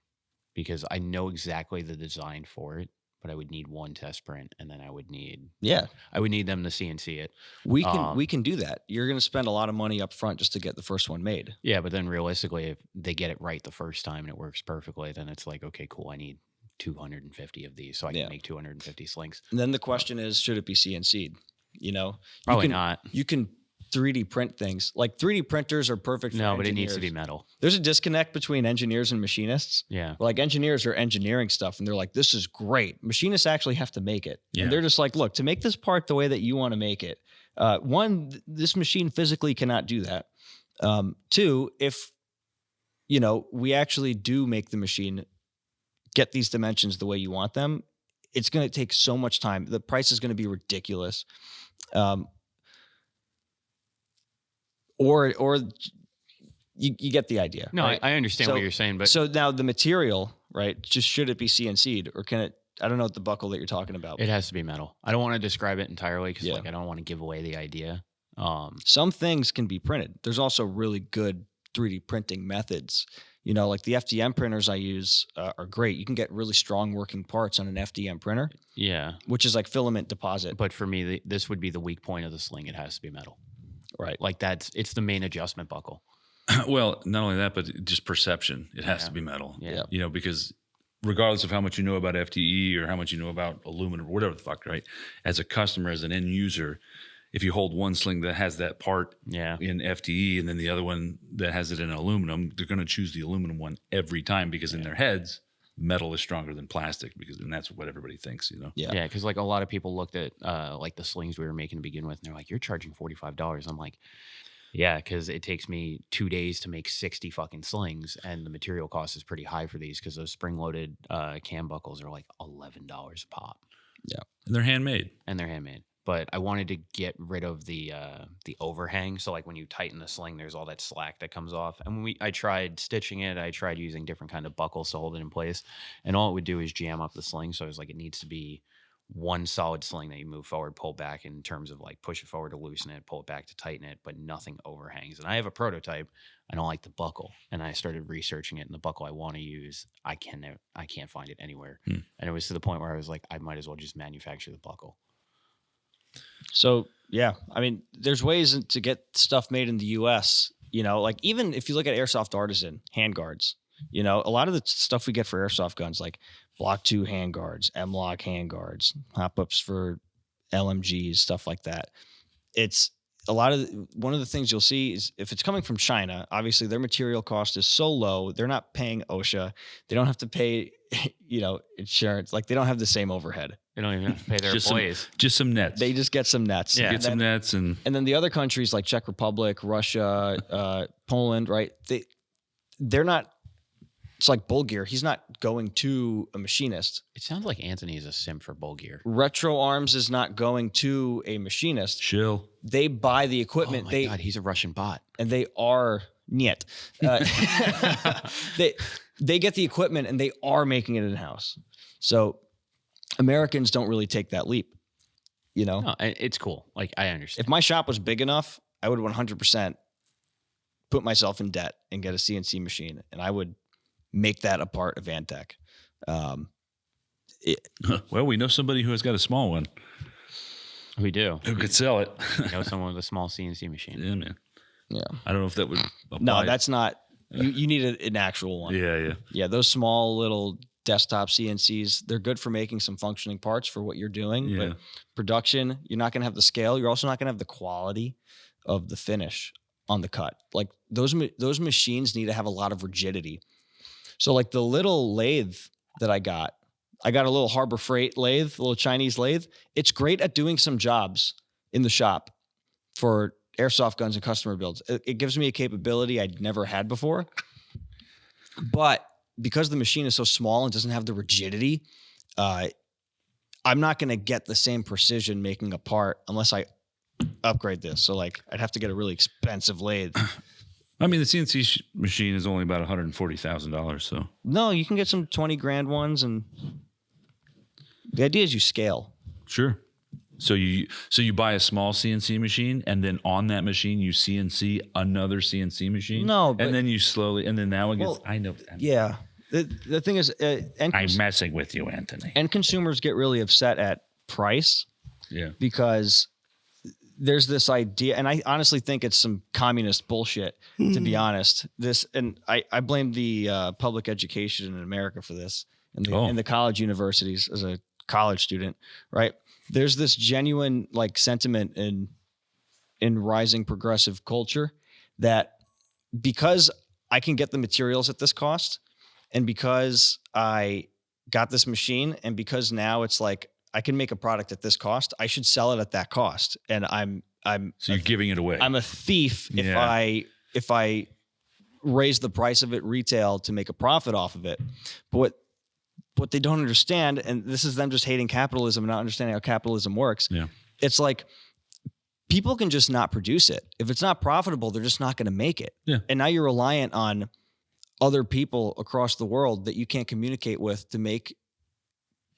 Because I know exactly the design for it, but I would need one test print and then I would need them to CNC it. We can do that. You're going to spend a lot of money up front just to get the first one made. Yeah, but then realistically, if they get it right the first time and it works perfectly, then it's like, okay, cool, I need 250 of these so I can make 250 slings. And then the question is, should it be CNC'd? Probably not. You can 3D print things. Like 3D printers are perfect for No, but it engineers. needs to be metal. There's a disconnect between engineers and machinists. Yeah. Like engineers are engineering stuff and they're like, this is great. Machinists actually have to make it. Yeah. And they're just like, look, to make this part the way that you want to make it, one, this machine physically cannot do that. Two, if, we actually do make the machine get these dimensions the way you want them, it's going to take so much time. The price is going to be ridiculous. Or you get the idea. No, right? I understand what you're saying, but So now the material, right? Just should it be CNC'd or can it? I don't know what the buckle that you're talking about. it has to be metal. I don't want to describe it entirely because Yeah. I don't want to give away the idea. Some things can be printed. There's also really good 3D printing methods. Like the FDM printers I use are great. You can get really strong working parts on an FDM printer, Yeah, which is like filament deposit. but for me, this would be the weak point of the sling. It has to be metal. Right. Like it's the main adjustment buckle. Well, not only that, but just perception. It has to be metal. Yeah. You know, because regardless of how much you know about FTE or how much you know about aluminum or whatever the fuck, right? As a customer, as an end user, if you hold one sling that has that part in FTE and then the other one that has it in aluminum, they're going to choose the aluminum one every time because in their heads, metal is stronger than plastic and that's what everybody thinks, you know? Yeah, because like a lot of people looked at like the slings we were making to begin with, and they're like, "You're charging $45." I'm like, "Yeah, because it takes me 2 days to make 60 fucking slings, and the material cost is pretty high for these because those spring-loaded cam buckles are like $11 a pop." Yeah, and they're handmade. But I wanted to get rid of the overhang. So like when you tighten the sling, there's all that slack that comes off. And I tried stitching it. I tried using different kind of buckles to hold it in place. And all it would do is jam up the sling. So I was like, it needs to be one solid sling that you move forward, pull back in terms of like push it forward to loosen it, pull it back to tighten it, but nothing overhangs. And I have a prototype. I don't like the buckle. And I started researching it, and the buckle I want to use, I can't find it anywhere. And it was to the point where I was like, I might as well just manufacture the buckle. So, yeah, I mean, there's ways to get stuff made in the U.S., you know, like even if you look at Airsoft Artisan handguards, you know, a lot of the stuff we get for airsoft guns, like Block 2 handguards, M-Lock handguards, hop-ups for LMGs, stuff like that. It's a lot of one of the things you'll see is if it's coming from China, obviously their material cost is so low. They're not paying OSHA. They don't have to pay, you know, insurance. Like they don't have the same overhead. They don't even have to pay their employees. Just some nets. They just get some nets. Yeah. Some nets. And then the other countries like Czech Republic, Russia, Poland, right? They're not, it's like Bull Gear. He's not going to a machinist. It sounds like Anthony is a simp for Bull Gear. Retro Arms is not going to a machinist. Chill. They buy the equipment. Oh my God, he's a Russian bot. And they are niet. They get the equipment and they are making it in-house. So Americans don't really take that leap, you know? No, it's cool. Like, I understand. If my shop was big enough, I would 100% put myself in debt and get a CNC machine, and I would make that a part of Antec. Well, we know somebody who has got a small one. We do. Who could sell it. You know, someone with a small CNC machine. Yeah, man. Yeah. I don't know if that would apply. No, that's not. You need an actual one. Yeah. Yeah, those small little desktop CNCs, they're good for making some functioning parts for what you're doing. Yeah. But production, you're not going to have the scale. You're also not going to have the quality of the finish on the cut. Like those machines need to have a lot of rigidity. So like the little lathe that I got a little Harbor Freight lathe, a little Chinese lathe. It's great at doing some jobs in the shop for airsoft guns and customer builds. It gives me a capability I'd never had before. But because the machine is so small and doesn't have the rigidity, I'm not going to get the same precision making a part unless I upgrade this. So like I'd have to get a really expensive lathe. I mean, the CNC machine is only about $140,000. So no, you can get some 20 grand ones, and the idea is you scale. Sure. So you buy a small CNC machine, and then on that machine you CNC another CNC machine. No, but, and then you slowly, and then now it gets. Well, I know. Yeah. The thing is, I'm messing with you, Anthony. And consumers get really upset at price. Yeah. Because there's this idea, and I honestly think it's some communist bullshit, to be honest. I blame the public education in America for this, and the college universities as a college student, right? There's this genuine like sentiment in rising progressive culture that because I can get the materials at this cost, and because I got this machine, and because now it's like I can make a product at this cost, I should sell it at that cost. And so you're giving it away. I'm a thief if I raise the price of it retail to make a profit off of it. But what they don't understand, and this is them just hating capitalism and not understanding how capitalism works. Yeah. It's like people can just not produce it. If it's not profitable, they're just not going to make it. Yeah. And now you're reliant on other people across the world that you can't communicate with to make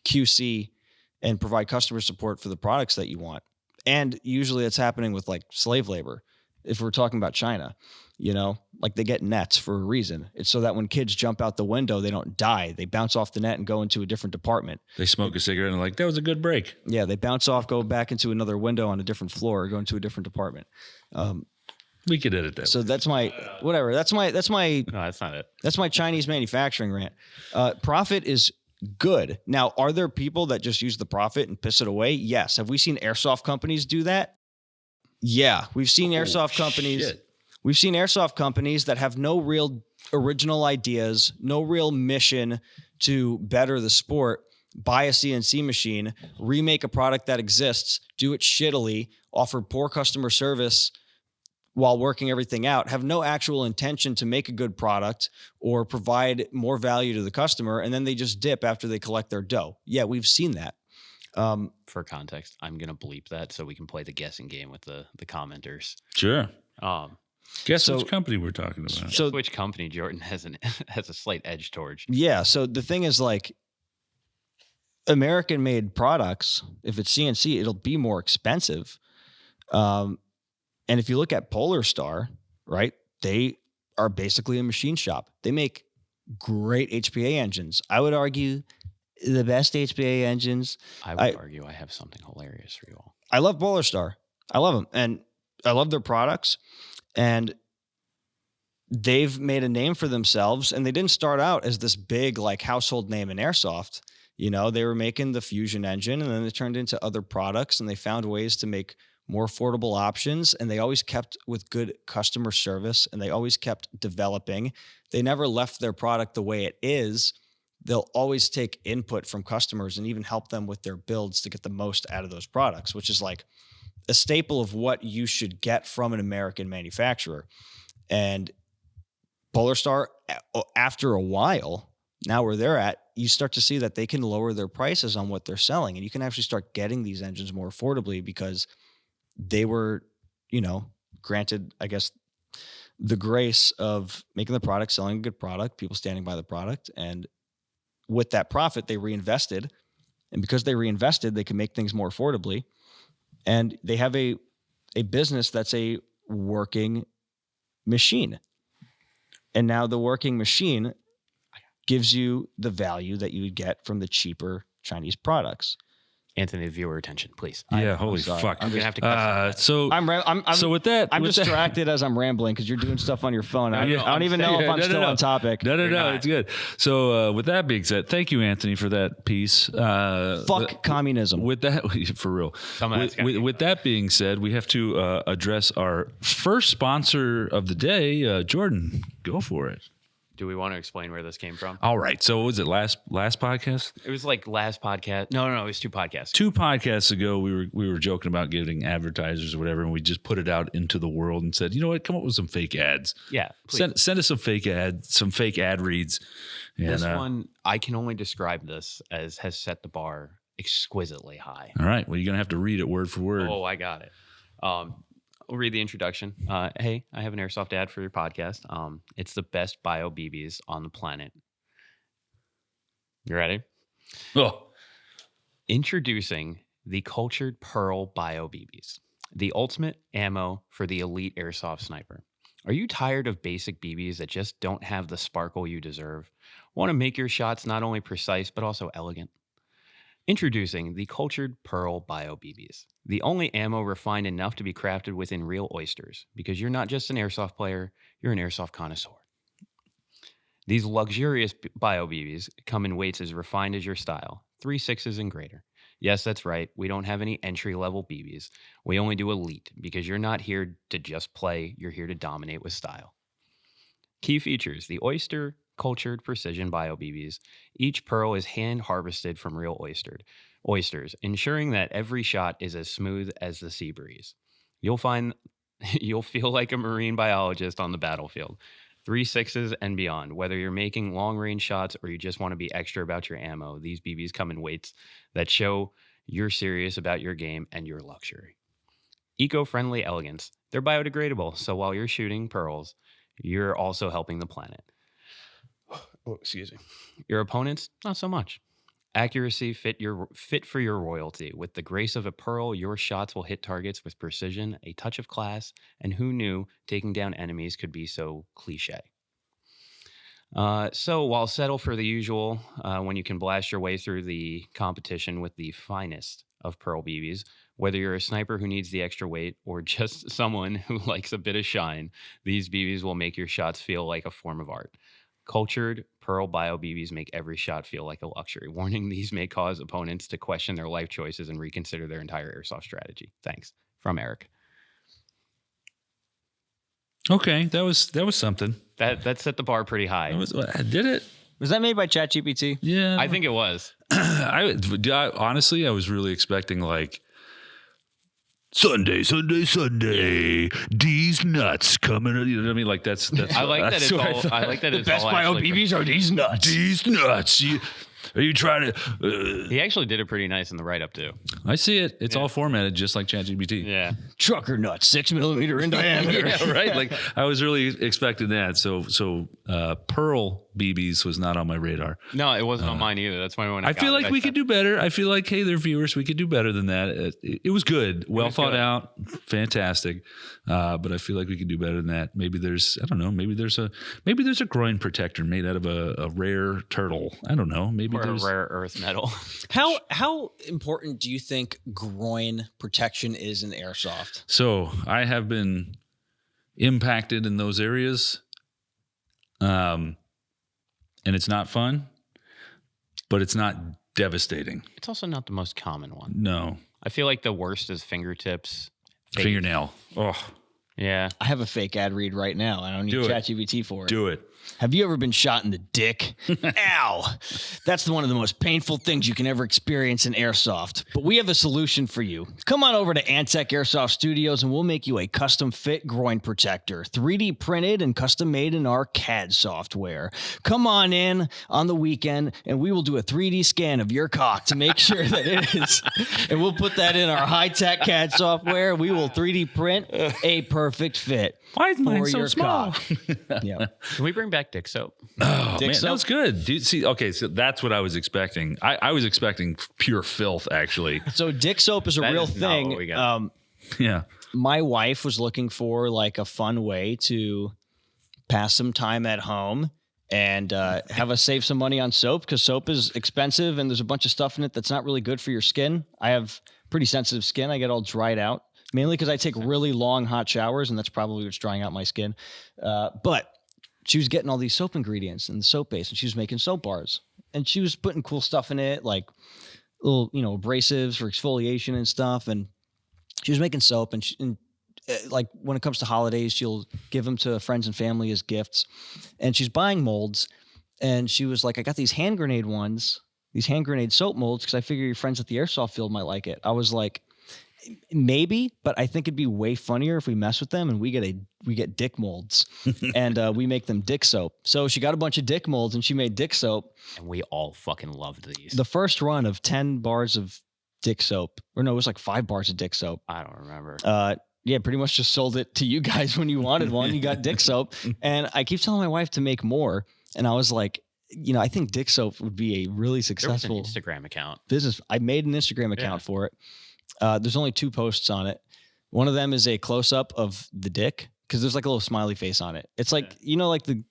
QC and provide customer support for the products that you want. And usually it's happening with like slave labor. If we're talking about China, you know, like they get nets for a reason. It's so that when kids jump out the window, they don't die. They bounce off the net and go into a different department. They smoke a cigarette and like, that was a good break. Yeah. They bounce off, go back into another window on a different floor, or go into a different department. We could edit that. So that's my whatever. That's my No, that's not it. that's my Chinese manufacturing rant. Profit is good. Now, are there people that just use the profit and piss it away? Yes. Have we seen airsoft companies do that? Yeah, we've seen airsoft companies. Shit. We've seen airsoft companies that have no real original ideas, no real mission to better the sport. Buy a CNC machine, remake a product that exists, do it shittily, offer poor customer service while working everything out, have no actual intention to make a good product or provide more value to the customer, and then they just dip after they collect their dough. Yeah, we've seen that. For context, I'm gonna bleep that so we can play the guessing game with the commenters. Sure. Guess So- which company we're talking about. So Which company Jordan has has a slight edge towards? yeah, so the thing is like American made products, if it's CNC, it'll be more expensive. And if you look at Polar Star, right, they are basically a machine shop. They make great HPA engines. I would argue the best HPA engines. I would argue I have something hilarious for you all. I love Polar Star. I love them. And I love their products. And they've made a name for themselves. And they didn't start out as this big like household name in airsoft. You know, they were making the Fusion engine and then they turned into other products and they found ways to make more affordable options. And they always kept with good customer service and they always kept developing. They never left their product the way it is. They'll always take input from customers and even help them with their builds to get the most out of those products, which is like a staple of what you should get from an American manufacturer. And Polar Star, after a while, now where they're at, you start to see that they can lower their prices on what they're selling. And you can actually start getting these engines more affordably because they were, you know, granted, I guess, the grace of making the product, selling a good product, people standing by the product. And with that profit, they reinvested. And because they reinvested, they can make things more affordably. And they have a business that's a working machine. And now the working machine gives you the value that you would get from the cheaper Chinese products. Anthony, viewer attention, please. Yeah, holy sorry. fuck. I'm gonna have to cut So I'm with that, I'm with that- distracted as I'm rambling because you're doing stuff on your phone. I Yeah, don't even know if I'm still on topic. No, not. it's good. So with that being said, thank you, Anthony, for that piece. Fuck communism. With that, for real. Some of that's gotta be With that being said, we have to address our first sponsor of the day. Jordan, go for it. Do we want to explain where this came from? All right. So what was it last podcast? It was like last podcast. No, it was 2 podcasts. 2 podcasts ago, we were joking about getting advertisers or whatever, and we just put it out into the world and said, you know what, come up with some fake ads. Yeah. Please. Send us some fake ad reads. And, This one, I can only describe this as has set the bar exquisitely high. All right. Well, you're gonna have to read it word for word. Oh, I got it. I'll read the introduction. Hey, I have an airsoft ad for your podcast. It's the best bio BBs on the planet. You ready? Oh. Introducing the Cultured Pearl Bio BBs, the ultimate ammo for the elite airsoft sniper. Are you tired of basic BBs that just don't have the sparkle you deserve? Want to make your shots not only precise, but also elegant? Introducing the Cultured Pearl Bio BBs, the only ammo refined enough to be crafted within real oysters, because you're not just an airsoft player, you're an airsoft connoisseur. These luxurious Bio BBs come in weights as refined as your style, 3/6s and greater. Yes, that's right, we don't have any entry-level BBs. We only do elite, because you're not here to just play, you're here to dominate with style. Key features: the Oyster Cultured Precision Bio BBs. Each pearl is hand harvested from real oysters, ensuring that every shot is as smooth as the sea breeze. You'll feel like a marine biologist on the battlefield. 3/6s and beyond. Whether you're making long range shots or you just want to be extra about your ammo, these BBs come in weights that show you're serious about your game and your luxury. Eco-friendly elegance. They're biodegradable, so while you're shooting pearls, you're also helping the planet. Oh, excuse me. Your opponents, not so much. Accuracy fit for your royalty. With the grace of a pearl, your shots will hit targets with precision, a touch of class, and who knew taking down enemies could be so cliche. So while settle for the usual, when you can blast your way through the competition with the finest of Pearl BBs. Whether you're a sniper who needs the extra weight or just someone who likes a bit of shine, these BBs will make your shots feel like a form of art. Cultured Pearl Bio BBs make every shot feel like a luxury. Warning, these may cause opponents to question their life choices and reconsider their entire airsoft strategy. Thanks. From Eric. Okay, that was something. That set the bar pretty high. Did it? Was that made by ChatGPT? Yeah, I think it was. Honestly, I was really expecting like Sunday, D's nuts coming. You know what I mean? Like that's. I like that it's all. I like that it's all. BBs are these nuts. D's nuts. Are you trying to? He actually did it pretty nice in the write up too. I see it. It's all formatted just like ChatGPT. Yeah. Trucker nuts, 6 millimeter in diameter. Yeah, right. Like I was really expecting that. So Pearl BBs was not on my radar. No, it wasn't on mine either. That's why when I feel like we could do better. I feel like, hey, they're viewers. We could do better than that. It was good, well thought out, fantastic. But I feel like we could do better than that. Maybe there's, I don't know. Maybe there's a groin protector made out of a rare turtle. I don't know. Maybe or there's a rare earth metal. How important do you think groin protection is in airsoft? So I have been impacted in those areas, and it's not fun, but it's not devastating. It's also not the most common one. No. I feel like the worst is fingertips. Fingernail. Oh, Yeah. I have a fake ad read right now. I don't need Do it. ChatGPT for it. do it. Have you ever been shot in the dick? Ow! That's one of the most painful things you can ever experience in airsoft. But we have a solution for you. Come on over to Antec Airsoft Studios and we'll make you a custom fit groin protector, 3D printed and custom made in our CAD software. Come on in on the weekend and we will do a 3D scan of your cock to make sure that it is. And we'll put that in our high-tech CAD software. We will 3D print a perfect fit. Why is mine for so your small? cock. Yeah. Can we bring back dick soap? Oh, Dick man, soap? that was good. Dude, see, okay, so that's what I was expecting. I was expecting pure filth, actually. So dick soap is a That real is not thing. what we got. Yeah. My wife was looking for like a fun way to pass some time at home and have us save some money on soap because soap is expensive and there's a bunch of stuff in it that's not really good for your skin. I have pretty sensitive skin. I get all dried out, mainly because I take really long hot showers and that's probably what's drying out my skin. But she was getting all these soap ingredients and the soap base and she was making soap bars and she was putting cool stuff in it, like little, abrasives for exfoliation and stuff. And she was making soap and like when it comes to holidays, she'll give them to friends and family as gifts. And she's buying molds. And she was like, I got these hand grenade ones, these hand grenade soap molds, because I figure your friends at the airsoft field might like it. I was like, maybe, but I think it'd be way funnier if we mess with them and we get dick molds and we make them dick soap. So she got a bunch of dick molds and she made dick soap. And we all fucking loved these. The first run of 10 bars of dick soap, or no, it was like 5 bars of dick soap. I don't remember. Yeah, pretty much just sold it to you guys when you wanted one. You got dick soap. And I keep telling my wife to make more. And I was like, I think dick soap would be a really There was an successful Instagram account. business. I made an Instagram account for it. There's only 2 posts on it. One of them is a close up of the dick because there's like a little smiley face on it. It's like like the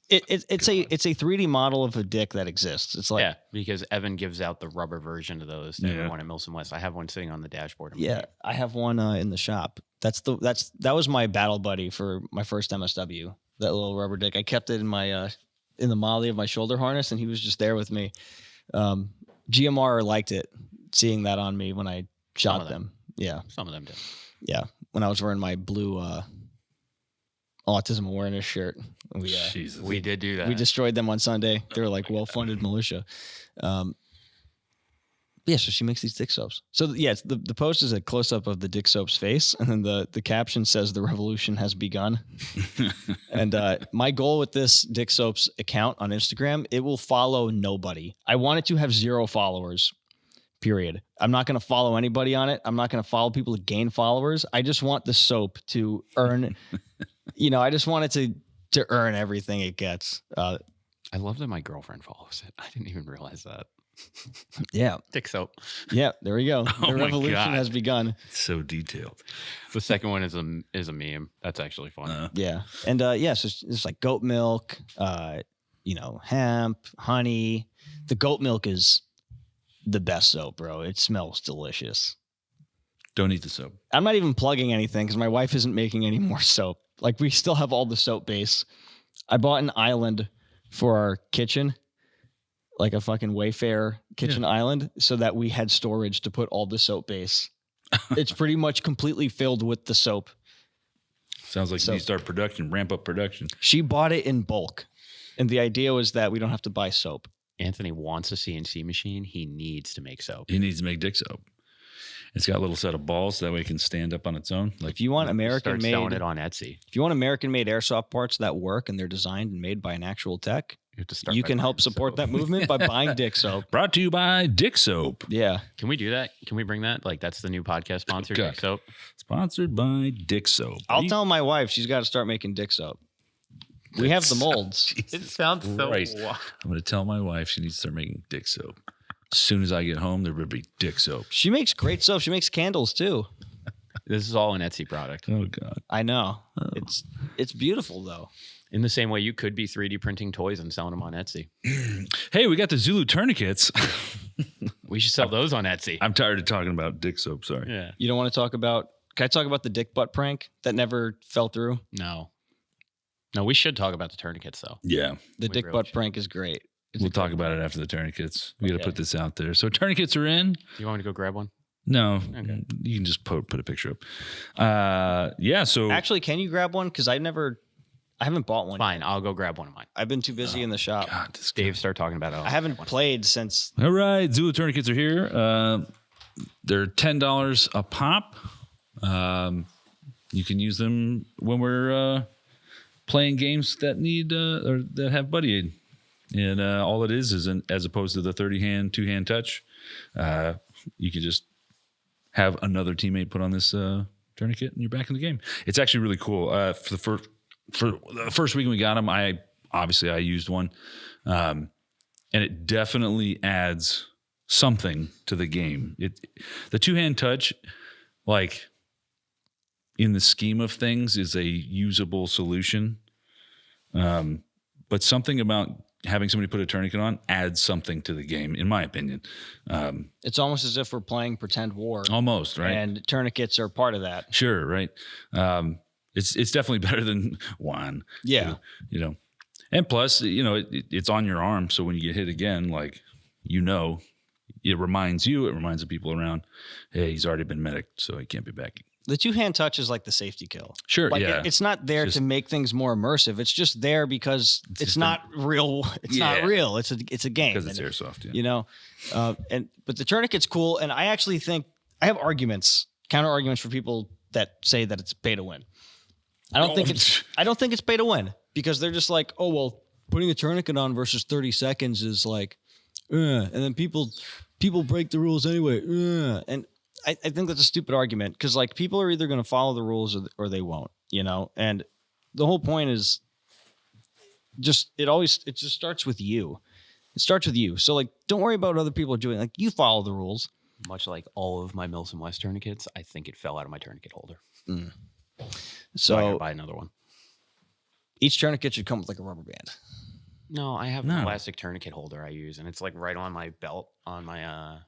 it's a 3D model of a dick that exists. It's like because Evan gives out the rubber version of those to everyone at Milson West. I have one sitting on the dashboard. I have one in the shop. That was my battle buddy for my first MSW. That little rubber dick. I kept it in my in the molly of my shoulder harness, and he was just there with me. GMR liked it, seeing that on me when I shot them. Yeah. Some of them did. Yeah. When I was wearing my blue autism awareness shirt. We did do that. We destroyed them on Sunday. They were like well-funded militia. So she makes these dick soaps. So the post is a close-up of the dick soap's face. And then the caption says the revolution has begun. And my goal with this dick soaps account on Instagram, it will follow nobody. I want it to have 0 followers. Period. I'm not going to follow anybody on it. I'm not going to follow people to gain followers. I just want the soap to earn, I just want it to earn everything it gets. I love that my girlfriend follows it. I didn't even realize that. Yeah. Dick soap. Yeah. There we go. Oh The my revolution God. has begun. So detailed. The second one is a meme. That's actually fun. Yeah. And so it's like goat milk, hemp, honey. The goat milk is the best soap, bro. It smells delicious. Don't eat the soap. I'm not even plugging anything because my wife isn't making any more soap. Like, we still have all the soap base. I bought an island for our kitchen, like a fucking Wayfair kitchen island, so that we had storage to put all the soap base. It's pretty much completely filled with the soap. Sounds like you need to start production, ramp up production. She bought it in bulk. And the idea was that we don't have to buy soap. Anthony wants a CNC machine. He needs to make soap. He needs to make dick soap. It's got a little set of balls so that way it can stand up on its own. Like, if you want Start American-made, selling it on Etsy. if you want American-made airsoft parts that work and they're designed and made by an actual tech, You have to start. you by can buying help the support soap. that movement by buying dick soap. brought to you by Dick Soap. Yeah. Can we do that? Can we bring that? Like, that's the new podcast sponsor, Okay. Dick Soap. Sponsored by Dick Soap. I'll tell my wife she's got to start making dick soap. We have the molds. It sounds Christ. I'm going to tell my wife she needs to start making dick soap. As soon as I get home, there will be dick soap. She makes great soap. She makes candles too. This is all an Etsy product. Oh, God. I know. Oh. It's beautiful though. In the same way, you could be 3D printing toys and selling them on Etsy. Hey, we got the Zulu tourniquets. We should sell those on Etsy. I'm tired of talking about dick soap. Sorry. Yeah. You don't want to talk about? Can I talk about the dick butt prank that never fell through? No. No, we should talk about the tourniquets though. Yeah. The We dick really butt should. prank is great. It's We'll a great talk about one. it after the tourniquets. We got to Okay. put this out there. So tourniquets are in. You want me to go grab one? No, Okay. you can just put a picture up. Yeah. So Actually, can you grab one? Because I haven't bought one. Fine, I'll go grab one of mine. I've been too busy in the shop. God, this guy. Dave, start talking about it. I haven't played since. All right, Zulu tourniquets are here. They're $10 a pop. You can use them when we're playing games that need or that have buddy aid. And all it is as opposed to the 30-hand, two-hand touch, you can just have another teammate put on this tourniquet and you're back in the game. It's actually really cool. For the first week we got them, I used one, and it definitely adds something to the game. The two-hand touch, like in the scheme of things, is a usable solution, but something about having somebody put a tourniquet on adds something to the game, in my opinion. It's almost as if we're playing pretend war. Almost, right? And tourniquets are part of that. Sure, right. It's definitely better than one. Yeah. You know, and plus, it's on your arm, so when you get hit again, like, it reminds the people around, hey, he's already been medicked, so he can't be back. The two-hand touch is like the safety kill. Sure, Like yeah. it's not there Just- to make things more immersive. It's just there because it's just not real. It's not Yeah. real. It's a game. Because it's And, airsoft, yeah. you know, but the tourniquet's cool, and I actually think I have counter arguments for people that say that it's pay to win. I don't think it's pay to win because they're just like, oh well, putting a tourniquet on versus 30 seconds is like, and then people break the rules anyway, and I think that's a stupid argument because like people are either going to follow the rules or they won't, and the whole point is it just starts with you. It starts with you. So like, don't worry about what other people are doing. Like, you follow the rules. Much like all of my Mills and West tourniquets, I think it fell out of my tourniquet holder. So I gotta So buy another one. each tourniquet should come with like a rubber band. No, I have No. a plastic tourniquet holder I use, and it's like right on my belt on my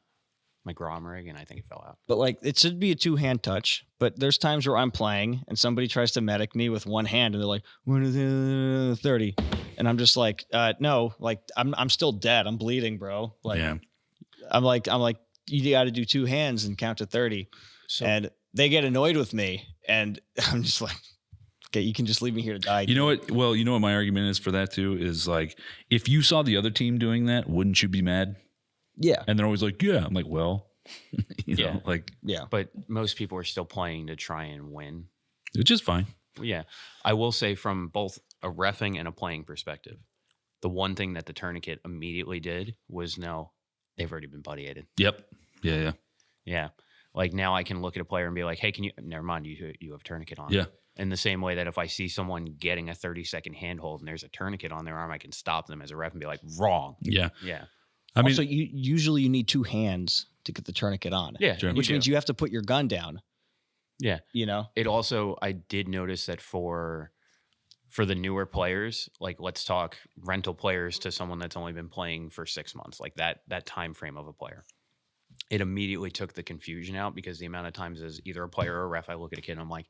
my Grom rig, and I think it fell out. But like, it should be a two-hand touch. But there's times where I'm playing and somebody tries to medic me with one hand, and they're like, "When is it 30?" And I'm just like, "No, like I'm still dead. I'm bleeding, bro." Like, Yeah. I'm like, you got to do two hands and count to 30. So And they get annoyed with me, and I'm just like, "Okay, you can just leave me here to die." You know what? Well, you know what my argument is for that too is like, if you saw the other team doing that, wouldn't you be mad? Yeah, And they're always like, yeah. I'm like, well, Yeah. like, yeah. but most people are still playing to try and win. which is fine. Yeah, I will say from both a reffing and a playing perspective, the one thing that the tourniquet immediately did was no, they've already been buddy aided. Yep. Yeah. Yeah, like now I can look at a player and be like, hey, can you? Never mind, you have tourniquet on. Yeah. In the same way that if I see someone getting a 30-second handhold and there's a tourniquet on their arm, I can stop them as a ref and be like, wrong. Yeah. Yeah. I mean, Also, you usually need two hands to get the tourniquet on. Yeah. Sure. Which means you have to put your gun down. Yeah. You know? It also, I did notice that for the newer players, like let's talk rental players to someone that's only been playing for 6 months, like that time frame of a player. it immediately took the confusion out because the amount of times as either a player or a ref, I look at a kid and I'm like,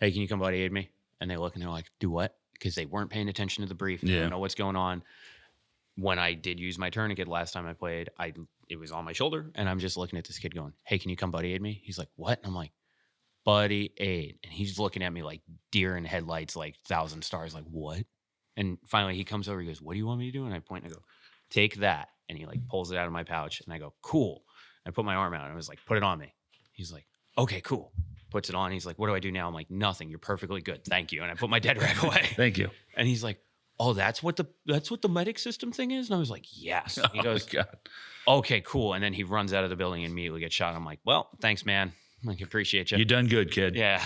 hey, can you come buddy aid me? And they look and they're like, do what? Because they weren't paying attention to the brief. They don't know what's going on. When I did use my tourniquet last time I played, it was on my shoulder and I'm just looking at this kid going, hey, can you come buddy aid me? He's like, what? And I'm like, buddy aid. And he's looking at me like deer in headlights, like 1,000 stars, like what? And finally he comes over, he goes, what do you want me to do? And I point and I go, take that. And he like pulls it out of my pouch and I go, cool. I put my arm out and I was like, put it on me. He's like, okay, cool. Puts it on. He's like, what do I do now? I'm like, nothing. You're perfectly good. Thank you. And I put my dead rag away. Thank you. And he's like, oh, that's what the medic system thing is? And I was like, yes. He goes, my God. okay, cool. And then he runs out of the building and immediately gets shot. I'm like, well, thanks, man. I'm like, appreciate you. You done good, kid. Yeah.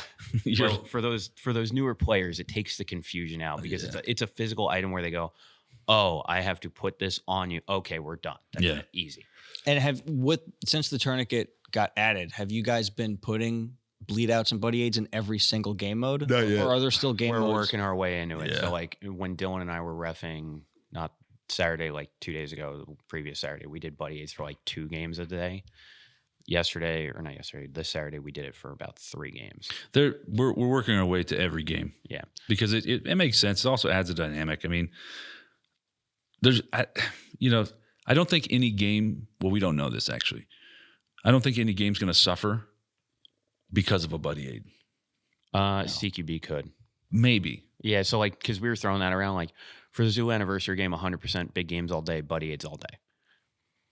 For those newer players, it takes the confusion out because it's a physical item where they go, oh, I have to put this on you. Okay, we're done. That's it. Easy. And since the tourniquet got added, have you guys been putting bleed outs and buddy aids in every single game mode? Not yet. Or are there still game modes? We're working our way into it. Yeah. So like when Dylan and I were reffing, not Saturday, like 2 days ago, the previous Saturday, we did buddy aids for like 2 games a day. This Saturday, we did it for about 3 games. We're working our way to every game. Yeah. Because it makes sense. It also adds a dynamic. I mean, I don't think any game, well, we don't know this actually. I don't think any game's going to suffer because of a buddy aid. CQB could. Maybe. Yeah, so like, because we were throwing that around, like for the Zulu anniversary game, 100% big games all day, buddy aids all day.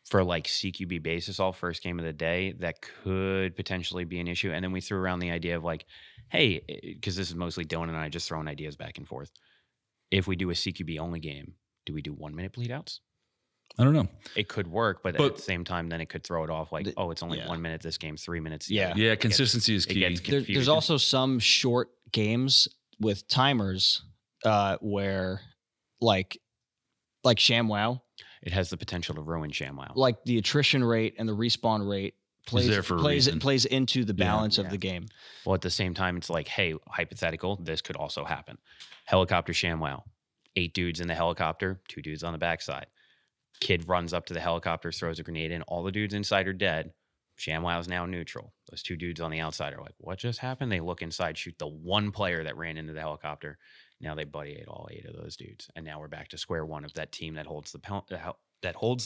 For like CQB basis, all first game of the day, that could potentially be an issue. And then we threw around the idea of like, hey, because this is mostly Dylan and I just throwing ideas back and forth. If we do a CQB only game, do we do 1 minute bleed outs? I don't know. It could work, but at the same time, then it could throw it off like, it's only 1 minute this game, 3 minutes. Yeah. Consistency is key. There's also some short games with timers where like ShamWow. It has the potential to ruin ShamWow. Like the attrition rate and the respawn rate plays into the balance of the game. Well, at the same time, it's like, hey, hypothetical, this could also happen. Helicopter ShamWow. 8 dudes in the helicopter, 2 dudes on the backside. Kid runs up to the helicopter, throws a grenade in. All the dudes inside are dead. ShamWow's now neutral. Those 2 dudes on the outside are like, what just happened? They look inside, shoot the one player that ran into the helicopter. Now they buddy aid all 8 of those dudes. And now we're back to square one of that team that holds the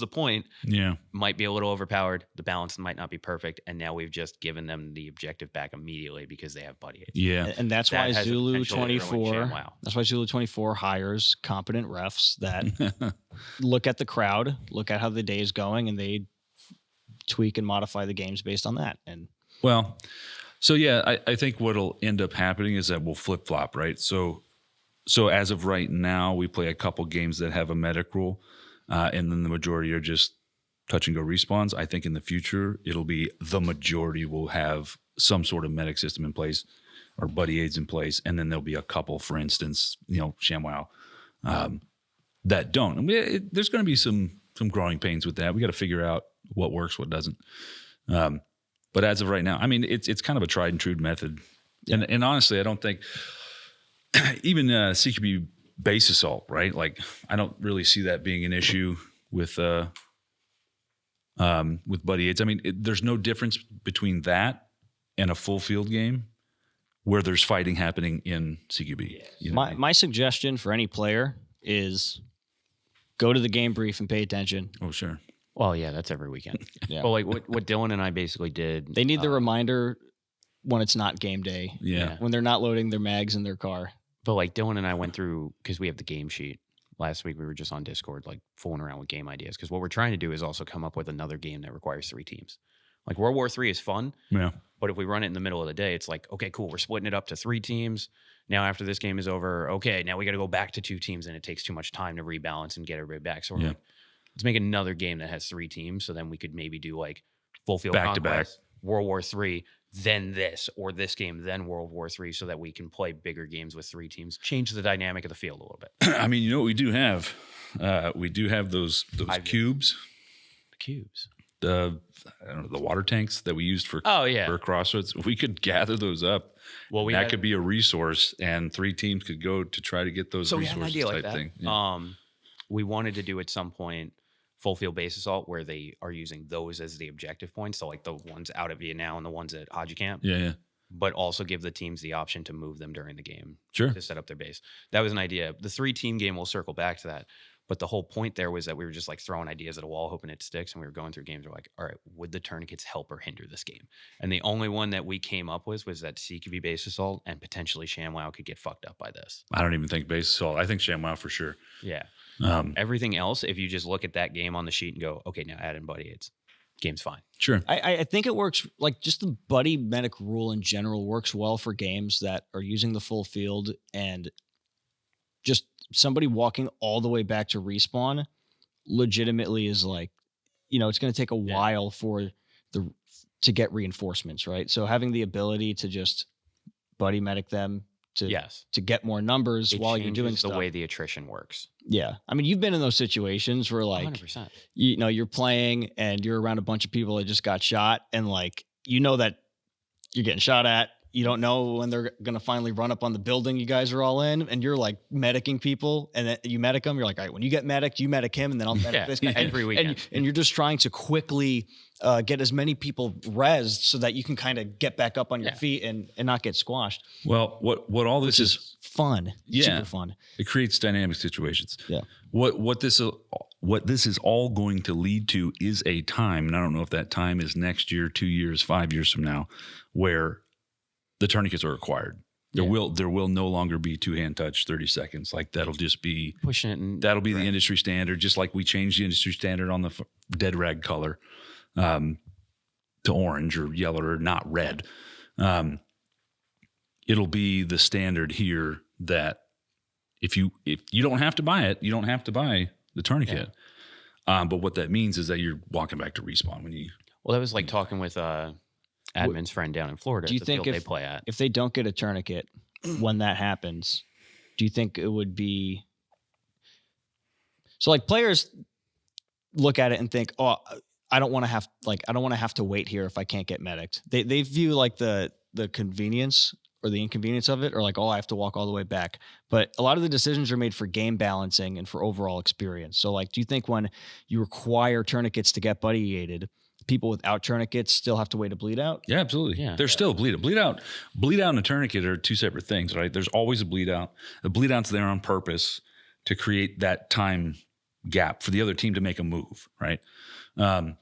point. Yeah. Might be a little overpowered. The balance might not be perfect. And now we've just given them the objective back immediately because they have buddy aids. Yeah. And that's why has the Zulu potential to ruin 24. ShamWow. That's why Zulu 24 hires competent refs that look at the crowd, look at how the day is going, and they tweak and modify the games based on that. And well, so yeah, I think what'll end up happening is that we'll flip flop, right? So as of right now, we play a couple games that have a medic rule, and then the majority are just touch and go respawns. I think in the future, it'll be the majority will have some sort of medic system in place or buddy aids in place, and then there'll be a couple, for instance, ShamWow, that don't. I mean, there's going to be some growing pains with that. We got to figure out what works, what doesn't. But as of right now, I mean, it's kind of a tried and true method, and honestly, I don't think. Even CQB base assault, right? Like, I don't really see that being an issue with buddy aids. I mean, there's no difference between that and a full field game where there's fighting happening in CQB. You know my suggestion for any player is go to the game brief and pay attention. Oh, sure. Well, yeah, that's every weekend. Yeah. Well, like what Dylan and I basically did. They need the reminder when it's not game day. Yeah. When they're not loading their mags in their car. But like Dylan and I went through, because we have the game sheet. Last week we were just on Discord, like fooling around with game ideas. Because what we're trying to do is also come up with another game that requires 3 teams. Like World War III is fun. Yeah. But if we run it in the middle of the day, it's like, okay, cool. We're splitting it up to 3 teams. Now after this game is over, okay, now we got to go back to 2 teams, and it takes too much time to rebalance and get everybody back. So we're like, let's make another game that has 3 teams. So then we could maybe do like full field Back to back. World War III, then this, or this game, then World War III, so that we can play bigger games with 3 teams, change the dynamic of the field a little bit. I mean, you know what we do have? We do have those cubes. The cubes. I don't know, the water tanks that we used for Crossroads. We could gather those up. Well, that could be a resource, and 3 teams could go to try to get those resources we had an idea type like that. thing. Yeah. We wanted to do at some point full field base assault where they are using those as the objective points. So like the ones out at Vietnam and the ones at Haji Camp, Yeah. but also give the teams the option to move them during the game Sure. to set up their base. That was an idea. The 3-team game, we'll circle back to that. But the whole point there was that we were just like throwing ideas at a wall, hoping it sticks. And we were going through games. We're like, all right, would the tourniquets help or hinder this game? And the only one that we came up with was that CQB base assault and potentially ShamWow could get fucked up by this. I don't even think base assault. I think ShamWow for sure. Yeah. Everything else, if you just look at that game on the sheet and go, okay, now add in buddy aids, game's fine. Sure. I think it works, like just the buddy medic rule in general works well for games that are using the full field, and just somebody walking all the way back to respawn legitimately is like, it's going to take a while for to get reinforcements, right? So having the ability to just buddy medic them to get more numbers while you're doing stuff. The way the attrition works. Yeah. I mean, you've been in those situations where like 100%. You're playing and you're around a bunch of people that just got shot, and like that you're getting shot at. You don't know when they're going to finally run up on the building you guys are all in, and you're like medicing people, and then you medic them. You're like, all right, when you get medic, you medic him, and then I'll medic this guy. Every weekend. And you're just trying to quickly get as many people rezzed so that you can kind of get back up on your feet and not get squashed. Well, what all this is fun. Yeah. Super fun. It creates dynamic situations. Yeah. What this is all going to lead to is a time, and I don't know if that time is next year, 2 years, 5 years from now, where the tourniquets are required. There will no longer be 2-hand touch 30 seconds. Like that'll just be pushing it. And that'll be the industry standard. Just like we changed the industry standard on the dead rag color to orange or yellow or not red. It'll be the standard here that if you don't have to buy it, you don't have to buy the tourniquet. Yeah. But what that means is that you're walking back to respawn when you. Well, that was like talking with admin's friend down in Florida. Do you think they play at, if they don't get a tourniquet when that happens, do you think it would be so? Like players look at it and think, "Oh, I don't want to have to wait here if I can't get medicked." They view like the convenience or the inconvenience of it, or like, "Oh, I have to walk all the way back." But a lot of the decisions are made for game balancing and for overall experience. So, like, do you think when you require tourniquets to get buddy aided, people without tourniquets still have to wait a bleed out? Yeah, absolutely. Yeah. There's still a bleed out. Bleed out and a tourniquet are two separate things, right? There's always a bleed out. The bleed out's there on purpose to create that time gap for the other team to make a move, right? They're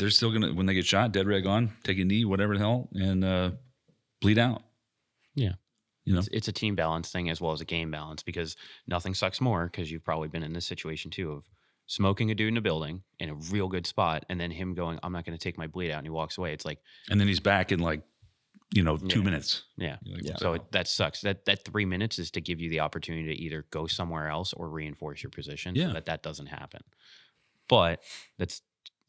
still going to, when they get shot, dead reg on, take a knee, whatever the hell, and bleed out. Yeah. It's a team balance thing as well as a game balance, because nothing sucks more, because you've probably been in this situation too, of smoking a dude in a building in a real good spot, and then him going, I'm not going to take my bleed out, and he walks away. It's like, and then he's back in 2 minutes. Yeah. Like, so that sucks. That 3 minutes is to give you the opportunity to either go somewhere else or reinforce your position so that doesn't happen. But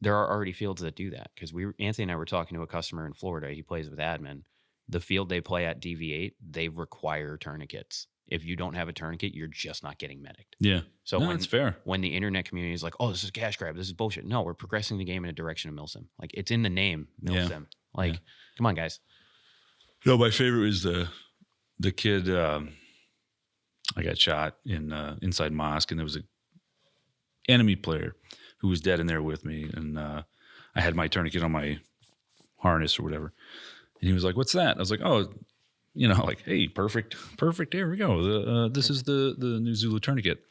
there are already fields that do that, because Anthony and I were talking to a customer in Florida. He plays with admin. The field they play at, DV8, they require tourniquets. If you don't have a tourniquet, you're just not getting medicked. Yeah. So that's fair. When the internet community is like, "Oh, this is cash grab, this is bullshit." No, we're progressing the game in a direction of milsim. Like, it's in the name, milsim. Like, come on, guys. No, my favorite was the kid. I got shot in inside mosque, and there was a enemy player who was dead in there with me, and I had my tourniquet on my harness or whatever, and he was like, "What's that?" I was like, "Oh." Like, hey, perfect. Here we go. This is the new Zulu tourniquet.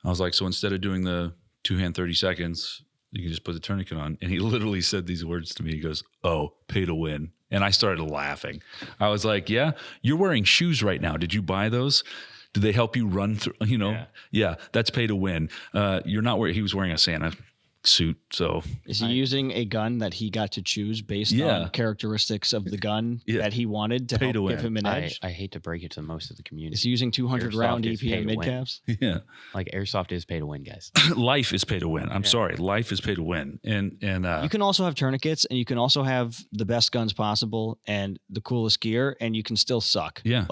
I was like, so instead of doing the 2-hand 30 seconds, you can just put the tourniquet on. And he literally said these words to me. He goes, "Oh, pay to win." And I started laughing. I was like, yeah, you're wearing shoes right now. Did you buy those? Did they help you run through? Yeah, that's pay to win. You're not wearing. He was wearing a Santa suit. So is he using a gun that he got to choose based on characteristics of the gun that he wanted to help give him an edge? I hate to break it to most of the community. Is he using 200 round EPM mid caps? Yeah, like Airsoft is pay to win, guys. Life is pay to win. I'm sorry, life is pay to win. And you can also have tourniquets, and you can also have the best guns possible and the coolest gear, and you can still suck. Yeah,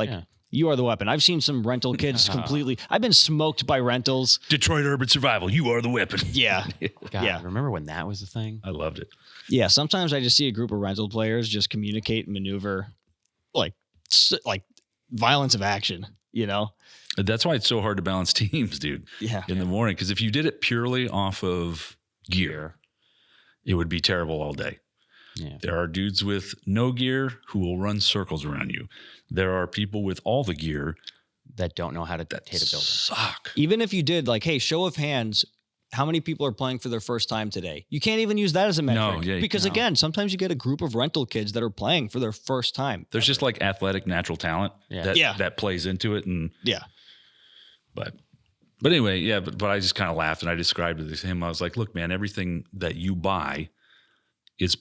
You are the weapon. I've seen some rental kids completely. I've been smoked by rentals. Detroit Urban Survival. You are the weapon. Yeah. God, remember when that was a thing? I loved it. Yeah. Sometimes I just see a group of rental players just communicate and maneuver like violence of action, That's why it's so hard to balance teams, dude. Yeah. In the morning, because if you did it purely off of gear, it would be terrible all day. Yeah. There are dudes with no gear who will run circles around you. There are people with all the gear That don't know how to that hit a building. suck. Even if you did, like, hey, show of hands, how many people are playing for their first time today? You can't even use that as a metric. Because again, sometimes you get a group of rental kids that are playing for their first time. There's just like athletic natural talent that plays into it. And but anyway, yeah, but I just kind of laughed and I described it to him. I was like, look, man, everything that you buy is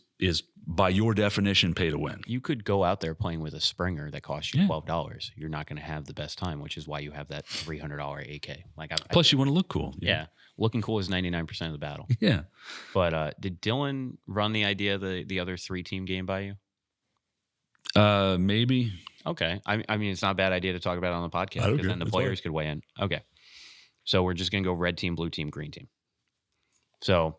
by your definition pay to win. You could go out there playing with a Springer that costs you $12. You're not going to have the best time, which is why you have that $300 AK. Like, Plus, you want to look cool. Yeah. Looking cool is 99% of the battle. Yeah. But did Dylan run the idea of the other 3-team game by you? Maybe. Okay. I mean, it's not a bad idea to talk about it on the podcast because then the players could weigh in. Okay. So we're just going to go red team, blue team, green team. So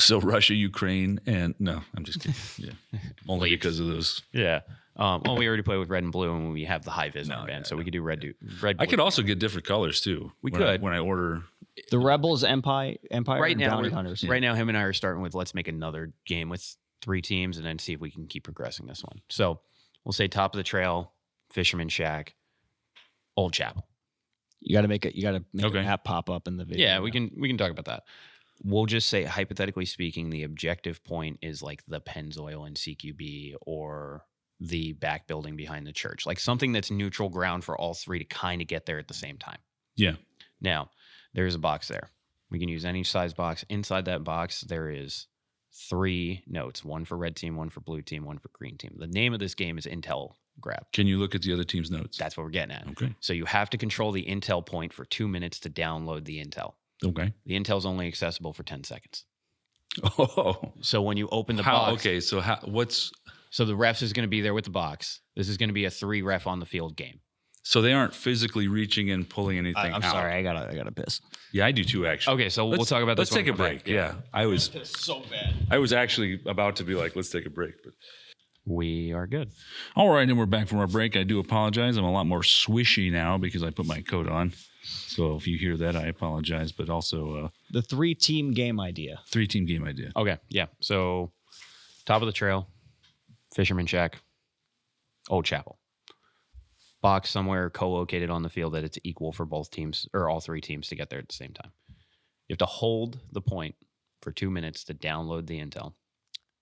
Russia, Ukraine, and no, I'm just kidding. Yeah. Only because of those. Yeah. Well, we already play with red and blue, and we have the high vis band, so we could do red. Blue. I could also get different colors too. We could when I order the Rebels, Empire, right now. Bounty Hunters. Right now, him and I are starting with let's make another game with 3 teams, and then see if we can keep progressing this one. So we'll say top of the trail, Fisherman Shack, Old Chapel. You got to make a map pop up in the video. Yeah, we can talk about that. We'll just say, hypothetically speaking, the objective point is like the Pennzoil and CQB or the back building behind the church, like something that's neutral ground for all 3 to kind of get there at the same time. Yeah. Now, there's a box there. We can use any size box. Inside that box, there is 3 notes, one for red team, one for blue team, one for green team. The name of this game is Intel Grab. Can you look at the other team's notes? That's what we're getting at. Okay. So you have to control the Intel point for 2 minutes to download the Intel. Okay. The Intel is only accessible for 10 seconds. Oh. So when you open the box. Okay. So So the refs is going to be there with the box. This is going to be a 3 ref on the field game. So they aren't physically reaching and pulling anything out. I'm sorry. I gotta piss. Yeah, I do too, actually. Okay. So we'll talk about this. Let's take a break. Yeah. I was so bad. I was actually about to be like, let's take a break, but we are good. All right, and we're back from our break. I do apologize. I'm a lot more swishy now because I put my coat on. So if you hear that, I apologize. But also the 3-team game idea. 3-team game idea. Okay, yeah. So top of the trail, Fisherman Shack, Old Chapel. Box somewhere co-located on the field that it's equal for both teams or all 3 teams to get there at the same time. You have to hold the point for 2 minutes to download the intel.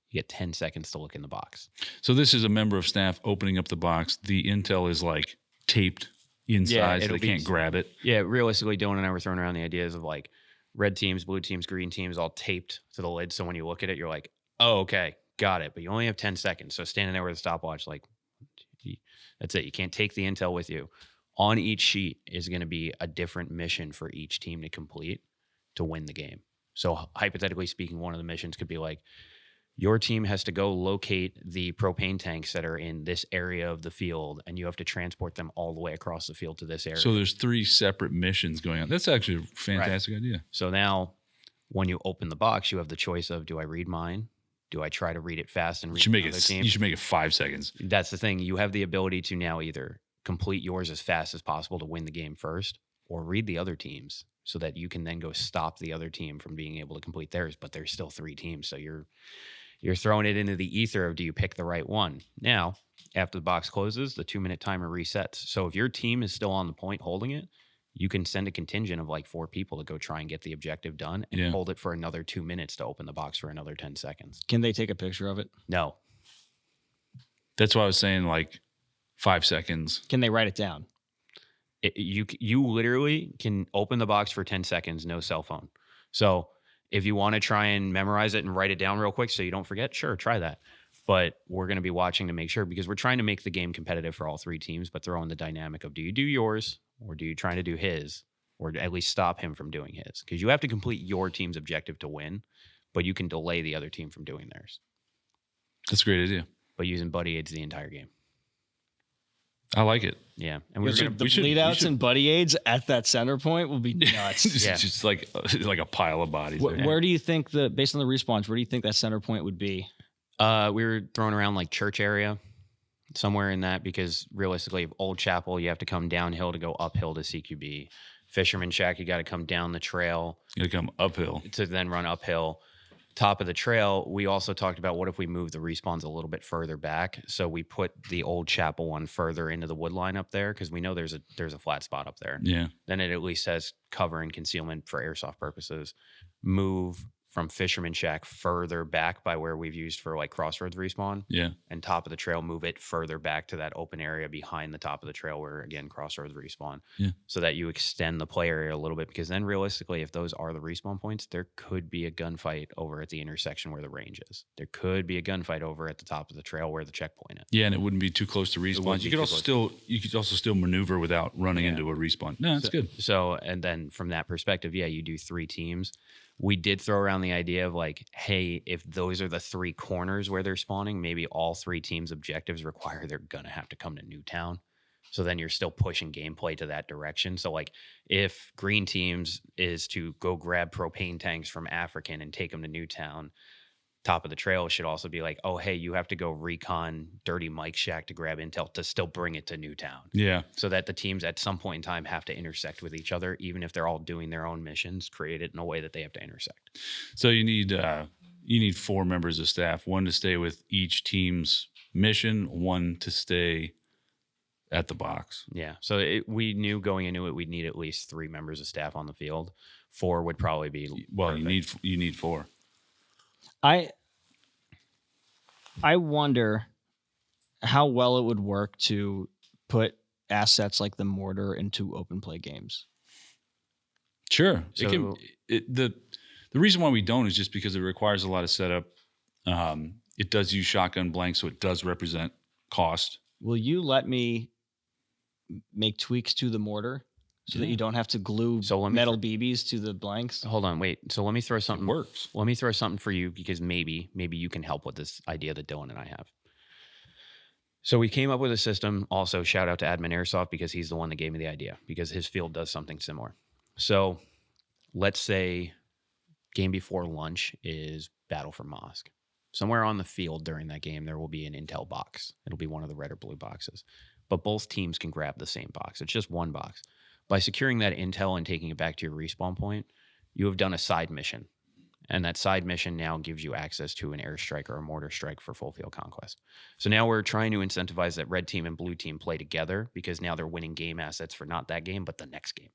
You get 10 seconds to look in the box. So this is a member of staff opening up the box. The intel is like taped inside so they can't grab it. Yeah, realistically, Dylan and I were throwing around the ideas of like red teams, blue teams, green teams all taped to the lid. So when you look at it, you're like, oh, okay, got it. But you only have 10 seconds. So standing there with a stopwatch, like, that's it. You can't take the intel with you. On each sheet is going to be a different mission for each team to complete to win the game. So hypothetically speaking, one of the missions could be like, your team has to go locate the propane tanks that are in this area of the field, and you have to transport them all the way across the field to this area. So there's 3 separate missions going on. That's actually a fantastic idea. So now when you open the box, you have the choice of, do I read mine? Do I try to read it fast and read another team? You should make it 5 seconds. That's the thing. You have the ability to now either complete yours as fast as possible to win the game first, or read the other teams so that you can then go stop the other team from being able to complete theirs. But there's still 3 teams. So you're throwing it into the ether of, do you pick the right one? Now, after the box closes, the 2-minute timer resets. So if your team is still on the point holding it, you can send a contingent of like 4 people to go try and get the objective done and hold it for another 2 minutes to open the box for another 10 seconds. Can they take a picture of it? No. That's why I was saying like 5 seconds. Can they write it down? You literally can open the box for 10 seconds, no cell phone. So if you want to try and memorize it and write it down real quick so you don't forget, sure, try that. But we're going to be watching to make sure, because we're trying to make the game competitive for all 3 teams, but throw in the dynamic of, do you do yours, or do you try to do his, or at least stop him from doing his? Because you have to complete your team's objective to win, but you can delay the other team from doing theirs. That's a great idea. But using buddy aids the entire game. I like it. Yeah. And the bleed outs and buddy aids at that center point will be nuts. It's just like a pile of bodies. Where do you think based on the response, where do you think that center point would be? We were throwing around like church area. somewhere in that, because realistically, Old Chapel, you have to come downhill to go uphill to CQB. Fisherman Shack, you got to come down the trail You gotta come uphill. to then run uphill. Top of the trail, we also talked about what if we move the respawns a little bit further back. So we put the Old Chapel one further into the wood line up there, because we know there's a flat spot up there. Yeah. Then it at least has cover and concealment for airsoft purposes. Move from Fisherman Shack further back by where we've used for like Crossroads respawn, Yeah. and top of the trail, move it further back to that open area behind the top of the trail where, again, Crossroads respawn. Yeah. So that you extend the play area a little bit, because then realistically, if those are the respawn points, there could be a gunfight over at the intersection where the range is. There could be a gunfight over at the top of the trail where the checkpoint is. Yeah, and it wouldn't be too close to respawn. wouldn't You be could too also still maneuver without running Yeah. into a respawn. No, that's good. So, and then from that perspective, yeah, you do 3 teams. We did throw around the idea of like, hey, if those are the 3 corners where they're spawning, maybe all 3 teams' objectives require they're going to have to come to Newtown. So then you're still pushing gameplay to that direction. So like if green teams is to go grab propane tanks from African and take them to Newtown, top of the trail should also be like, oh, hey, you have to go recon Dirty Mike Shack to grab intel to still bring it to Newtown. Yeah. So that the teams at some point in time have to intersect with each other, even if they're all doing their own missions, create it in a way that they have to intersect. So you need 4 members of staff, 1 to stay with each team's mission, 1 to stay at the box. Yeah. So we knew going into it, we'd need at least 3 members of staff on the field. 4 would probably be Well, perfect. you need 4. I wonder how well it would work to put assets like the mortar into open play games. Sure. So- The reason why we don't is just because it requires a lot of setup. It does use shotgun blanks, so it does represent cost. Will you let me make tweaks to the mortar so that you don't have to glue So let me metal BBs to the blanks? Hold on, wait. So let me throw something. works. Let me throw something for you, because maybe you can help with this idea that Dylan and I have. So we came up with a system. Also, shout out to Admin Airsoft, because he's the one that gave me the idea, because his field does something similar. So let's say game before lunch is Battle for Mosque. Somewhere on the field during that game, there will be an intel box. It'll be one of the red or blue boxes. But both teams can grab the same box. It's just one box. By securing that intel and taking it back to your respawn point, you have done a side mission. And that side mission now gives you access to an airstrike or a mortar strike for full field conquest. So now we're trying to incentivize that red team and blue team play together, because now they're winning game assets for not that game, but the next game.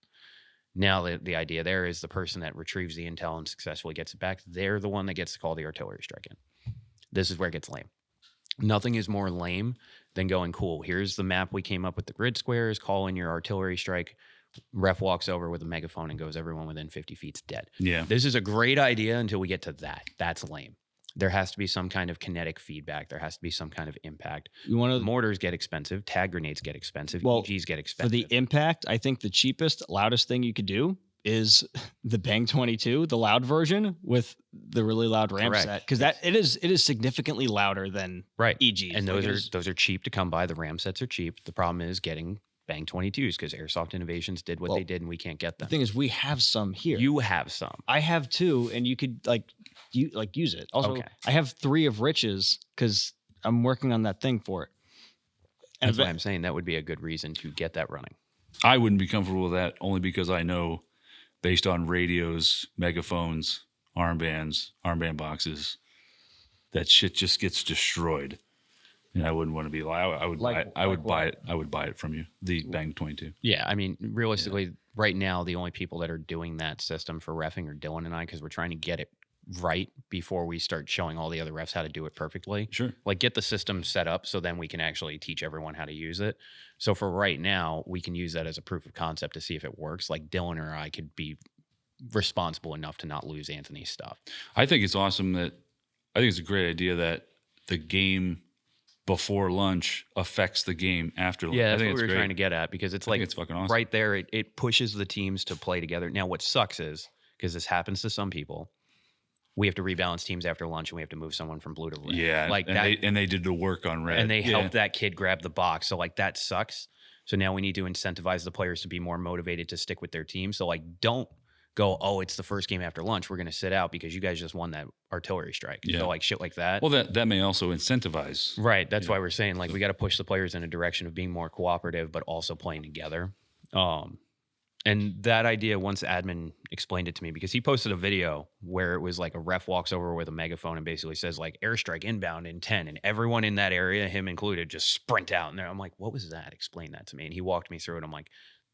Now the idea there is the person that retrieves the intel and successfully gets it back, they're the one that gets to call the artillery strike in. This is where it gets lame. Nothing is more lame than going, cool, here's the map we came up with, the grid squares, call in your artillery strike. Ref walks over with a megaphone and goes, everyone within 50 feet's dead. Yeah. This is a great idea until we get to that. That's lame. There has to be some kind of kinetic feedback. There has to be some kind of impact. You want to Mortars get expensive. Tag grenades get expensive. Well, EGs get for expensive. the impact, I think the cheapest, loudest thing you could do is the Bang 22, the loud version with the really loud ramp Correct. set, because that it is significantly louder than right. EGs. And Like, those are cheap to come by. The RAM sets are cheap. The problem is getting Bang 22s, because Airsoft Innovations did what Well, they did and we can't get the them. thing is, we have some here. You have some. I have 2, and you could use it. Also, Okay. I have 3 of Rich's because I'm working on that thing for it. And That's why I'm saying that would be a good reason to get that running. I wouldn't be comfortable with that, only because I know, based on radios, megaphones, armband boxes, that shit just gets destroyed. And I wouldn't want to be like, I would buy it from you. The Bang 22. Yeah, I mean, realistically, right now, the only people that are doing that system for reffing are Dylan and I, because we're trying to get it right before we start showing all the other refs how to do it perfectly. Sure. Like, get the system set up so then we can actually teach everyone how to use it. So for right now, we can use that as a proof of concept to see if it works. Like, Dylan or I could be responsible enough to not lose Anthony's stuff. I think it's awesome I think it's a great idea that the game before lunch affects the game after lunch. Yeah, I that's think what it's we were great. trying to get at, because it's I think like it's fucking awesome. right there, it pushes the teams to play together. Now, what sucks is, because this happens to some people, we have to rebalance teams after lunch and we have to move someone from blue to red. Yeah, like and that, they did the work on red, and they yeah. helped that kid grab the box. So like that sucks. So now we need to incentivize the players to be more motivated to stick with their team. So like don't go, oh, it's the first game after lunch. We're going to sit out because you guys just won that artillery strike. Yeah. So like shit like that. Well, that may also incentivize. Right. That's why we're saying like we got to push the players in a direction of being more cooperative, but also playing together. And that idea, once admin explained it to me, because he posted a video where it was like a ref walks over with a megaphone and basically says like airstrike inbound in 10, and everyone in that area, him included, just sprint out. And I'm like, what was that? Explain that to me. And he walked me through it. I'm like,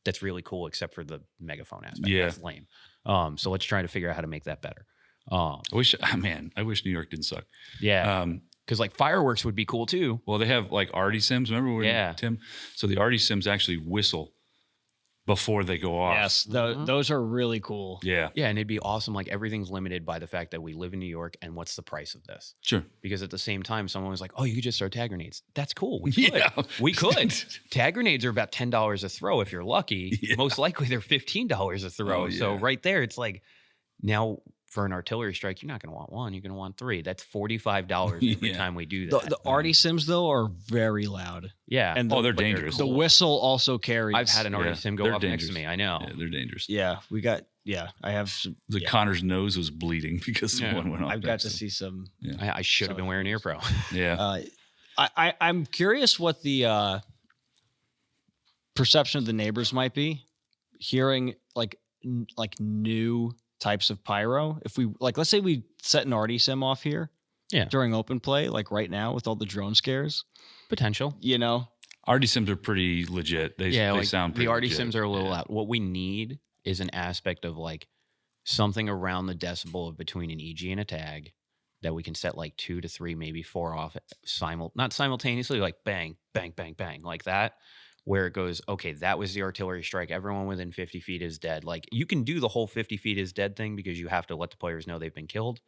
that's really cool, except for the megaphone aspect. Yeah. That's lame. So let's try to figure out how to make that better. I wish New York didn't suck. Yeah. Because like fireworks would be cool too. Well, they have like Artie Sims. Remember when Tim? So the Artie Sims actually whistle before they go off. Yes, those are really cool. Yeah. Yeah, and it'd be awesome. Like everything's limited by the fact that we live in New York, and what's the price of this? Sure. Because at the same time, someone was like, "Oh, you could just throw tag grenades." That's cool. We could. Yeah. We could. Tag grenades are about $10 a throw if you're lucky. Yeah. Most likely they're $15 a throw. Oh, yeah. So right there, it's like now for an artillery strike, you're not going to want one. You're going to want three. That's $45 every time we do that. The Artie Sims though are very loud. Yeah. And they're dangerous. The whistle also carries. I've had an Artie Sim go off next to me. I know. Yeah, they're dangerous. Yeah, I have some. Connor's nose was bleeding because one went off. I've got to see some. Yeah. I should have been wearing ear pro. Yeah. I'm curious what the perception of the neighbors might be hearing like new types of pyro. If we let's say we set an Artie Sim off here during open play, like right now with all the drone scares. Potential. Artie Sims are pretty legit. They sound pretty the Artie legit. Sims are a little loud. What we need is an aspect of like something around the decibel of between an EG and a tag that we can set like 2 to 3, maybe 4 off not simultaneously, like bang, bang, bang, bang, like that. Where it goes, okay, that was the artillery strike. Everyone within 50 feet is dead. Like you can do the whole 50 feet is dead thing because you have to let the players know they've been killed.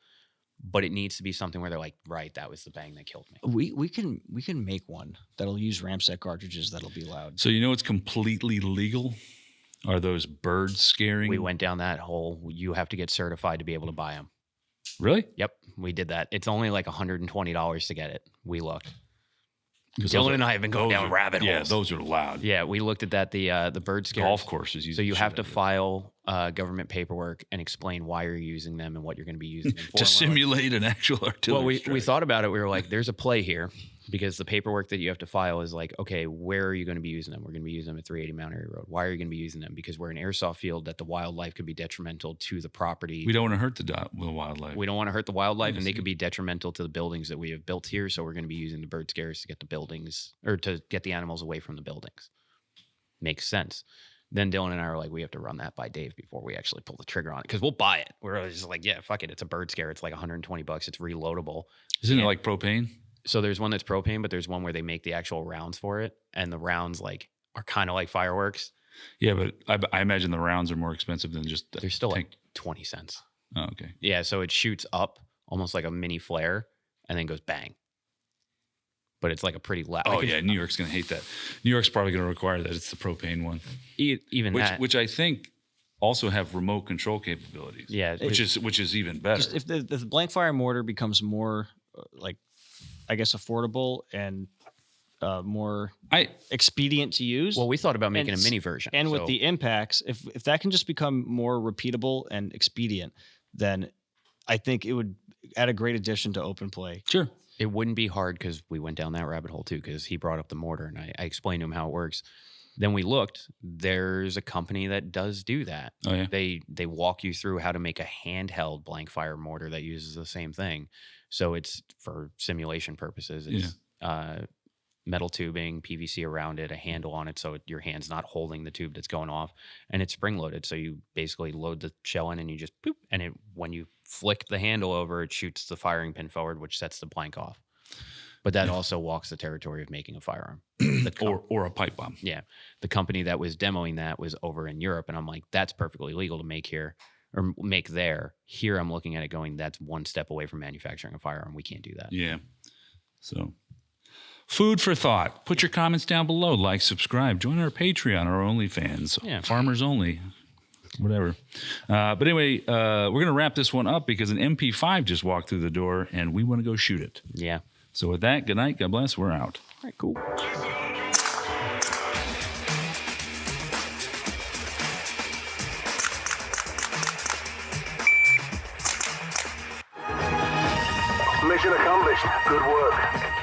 But it needs to be something where they're like, right, that was the bang that killed me. We can make one that'll use Ramset cartridges that'll be loud. So it's completely legal? Are those birds scaring? We went down that hole. You have to get certified to be able to buy them. Really? Yep, we did that. It's only like $120 to get it. We looked. Dylan and I have been going down rabbit holes. Yeah, those are loud. Yeah, we looked at that. The bird scares. Golf courses. So you have to file government paperwork and explain why you're using them and what you're going to be using them for. To simulate an actual artillery strike. We thought about it. We were like, there's a play here because the paperwork that you have to file is like, okay, where are you going to be using them? We're going to be using them at 380 Mount Airy Road. Why are you going to be using them? Because we're an airsoft field that the wildlife could be detrimental to the property. We don't want to hurt the wildlife. We don't want to hurt the wildlife, and they could be detrimental to the buildings that we have built here. So we're going to be using the bird scares to get the buildings or to get the animals away from the buildings. Makes sense. Then Dylan and I were like, we have to run that by Dave before we actually pull the trigger on it because we'll buy it. We're just like, yeah, fuck it. It's a bird scare. It's like $120. It's reloadable. Isn't it like propane? So there's one that's propane, but there's one where they make the actual rounds for it, and the rounds like are kind of like fireworks. Yeah, but I imagine the rounds are more expensive than just. They're still like 20 cents. Oh, okay. Yeah, so it shoots up almost like a mini flare, and then goes bang. But it's like a pretty loud. Oh yeah, New York's gonna hate that. New York's probably gonna require that. It's the propane one, which I think also have remote control capabilities. Yeah, which is even better. If the blank fire mortar becomes more I guess affordable and more expedient to use. Well, we thought about making a mini version. And with the impacts, if that can just become more repeatable and expedient, then I think it would add a great addition to open play. Sure. It wouldn't be hard because we went down that rabbit hole too because he brought up the mortar and I explained to him how it works. Then we looked. There's a company that does do that. Oh, yeah. They walk you through how to make a handheld blank fire mortar that uses the same thing. So it's for simulation purposes. It's metal tubing, PVC around it, a handle on it so your hand's not holding the tube that's going off, and it's spring loaded. So you basically load the shell in and you just poop, and when you flick the handle over, it shoots the firing pin forward, which sets the blank off. But that also walks the territory of making a firearm. or a pipe bomb. Yeah. The company that was demoing that was over in Europe, and I'm like, that's perfectly legal to make here or make there. Here I'm looking at it going, that's one step away from manufacturing a firearm. We can't do that. Yeah. So food for thought. Put your comments down below. Like, subscribe. Join our Patreon, our OnlyFans. Yeah. Farmers only. Whatever. But anyway, we're going to wrap this one up because an MP5 just walked through the door and we want to go shoot it. Yeah. So with that, good night. God bless. We're out. All right, cool. Mission accomplished. Good work.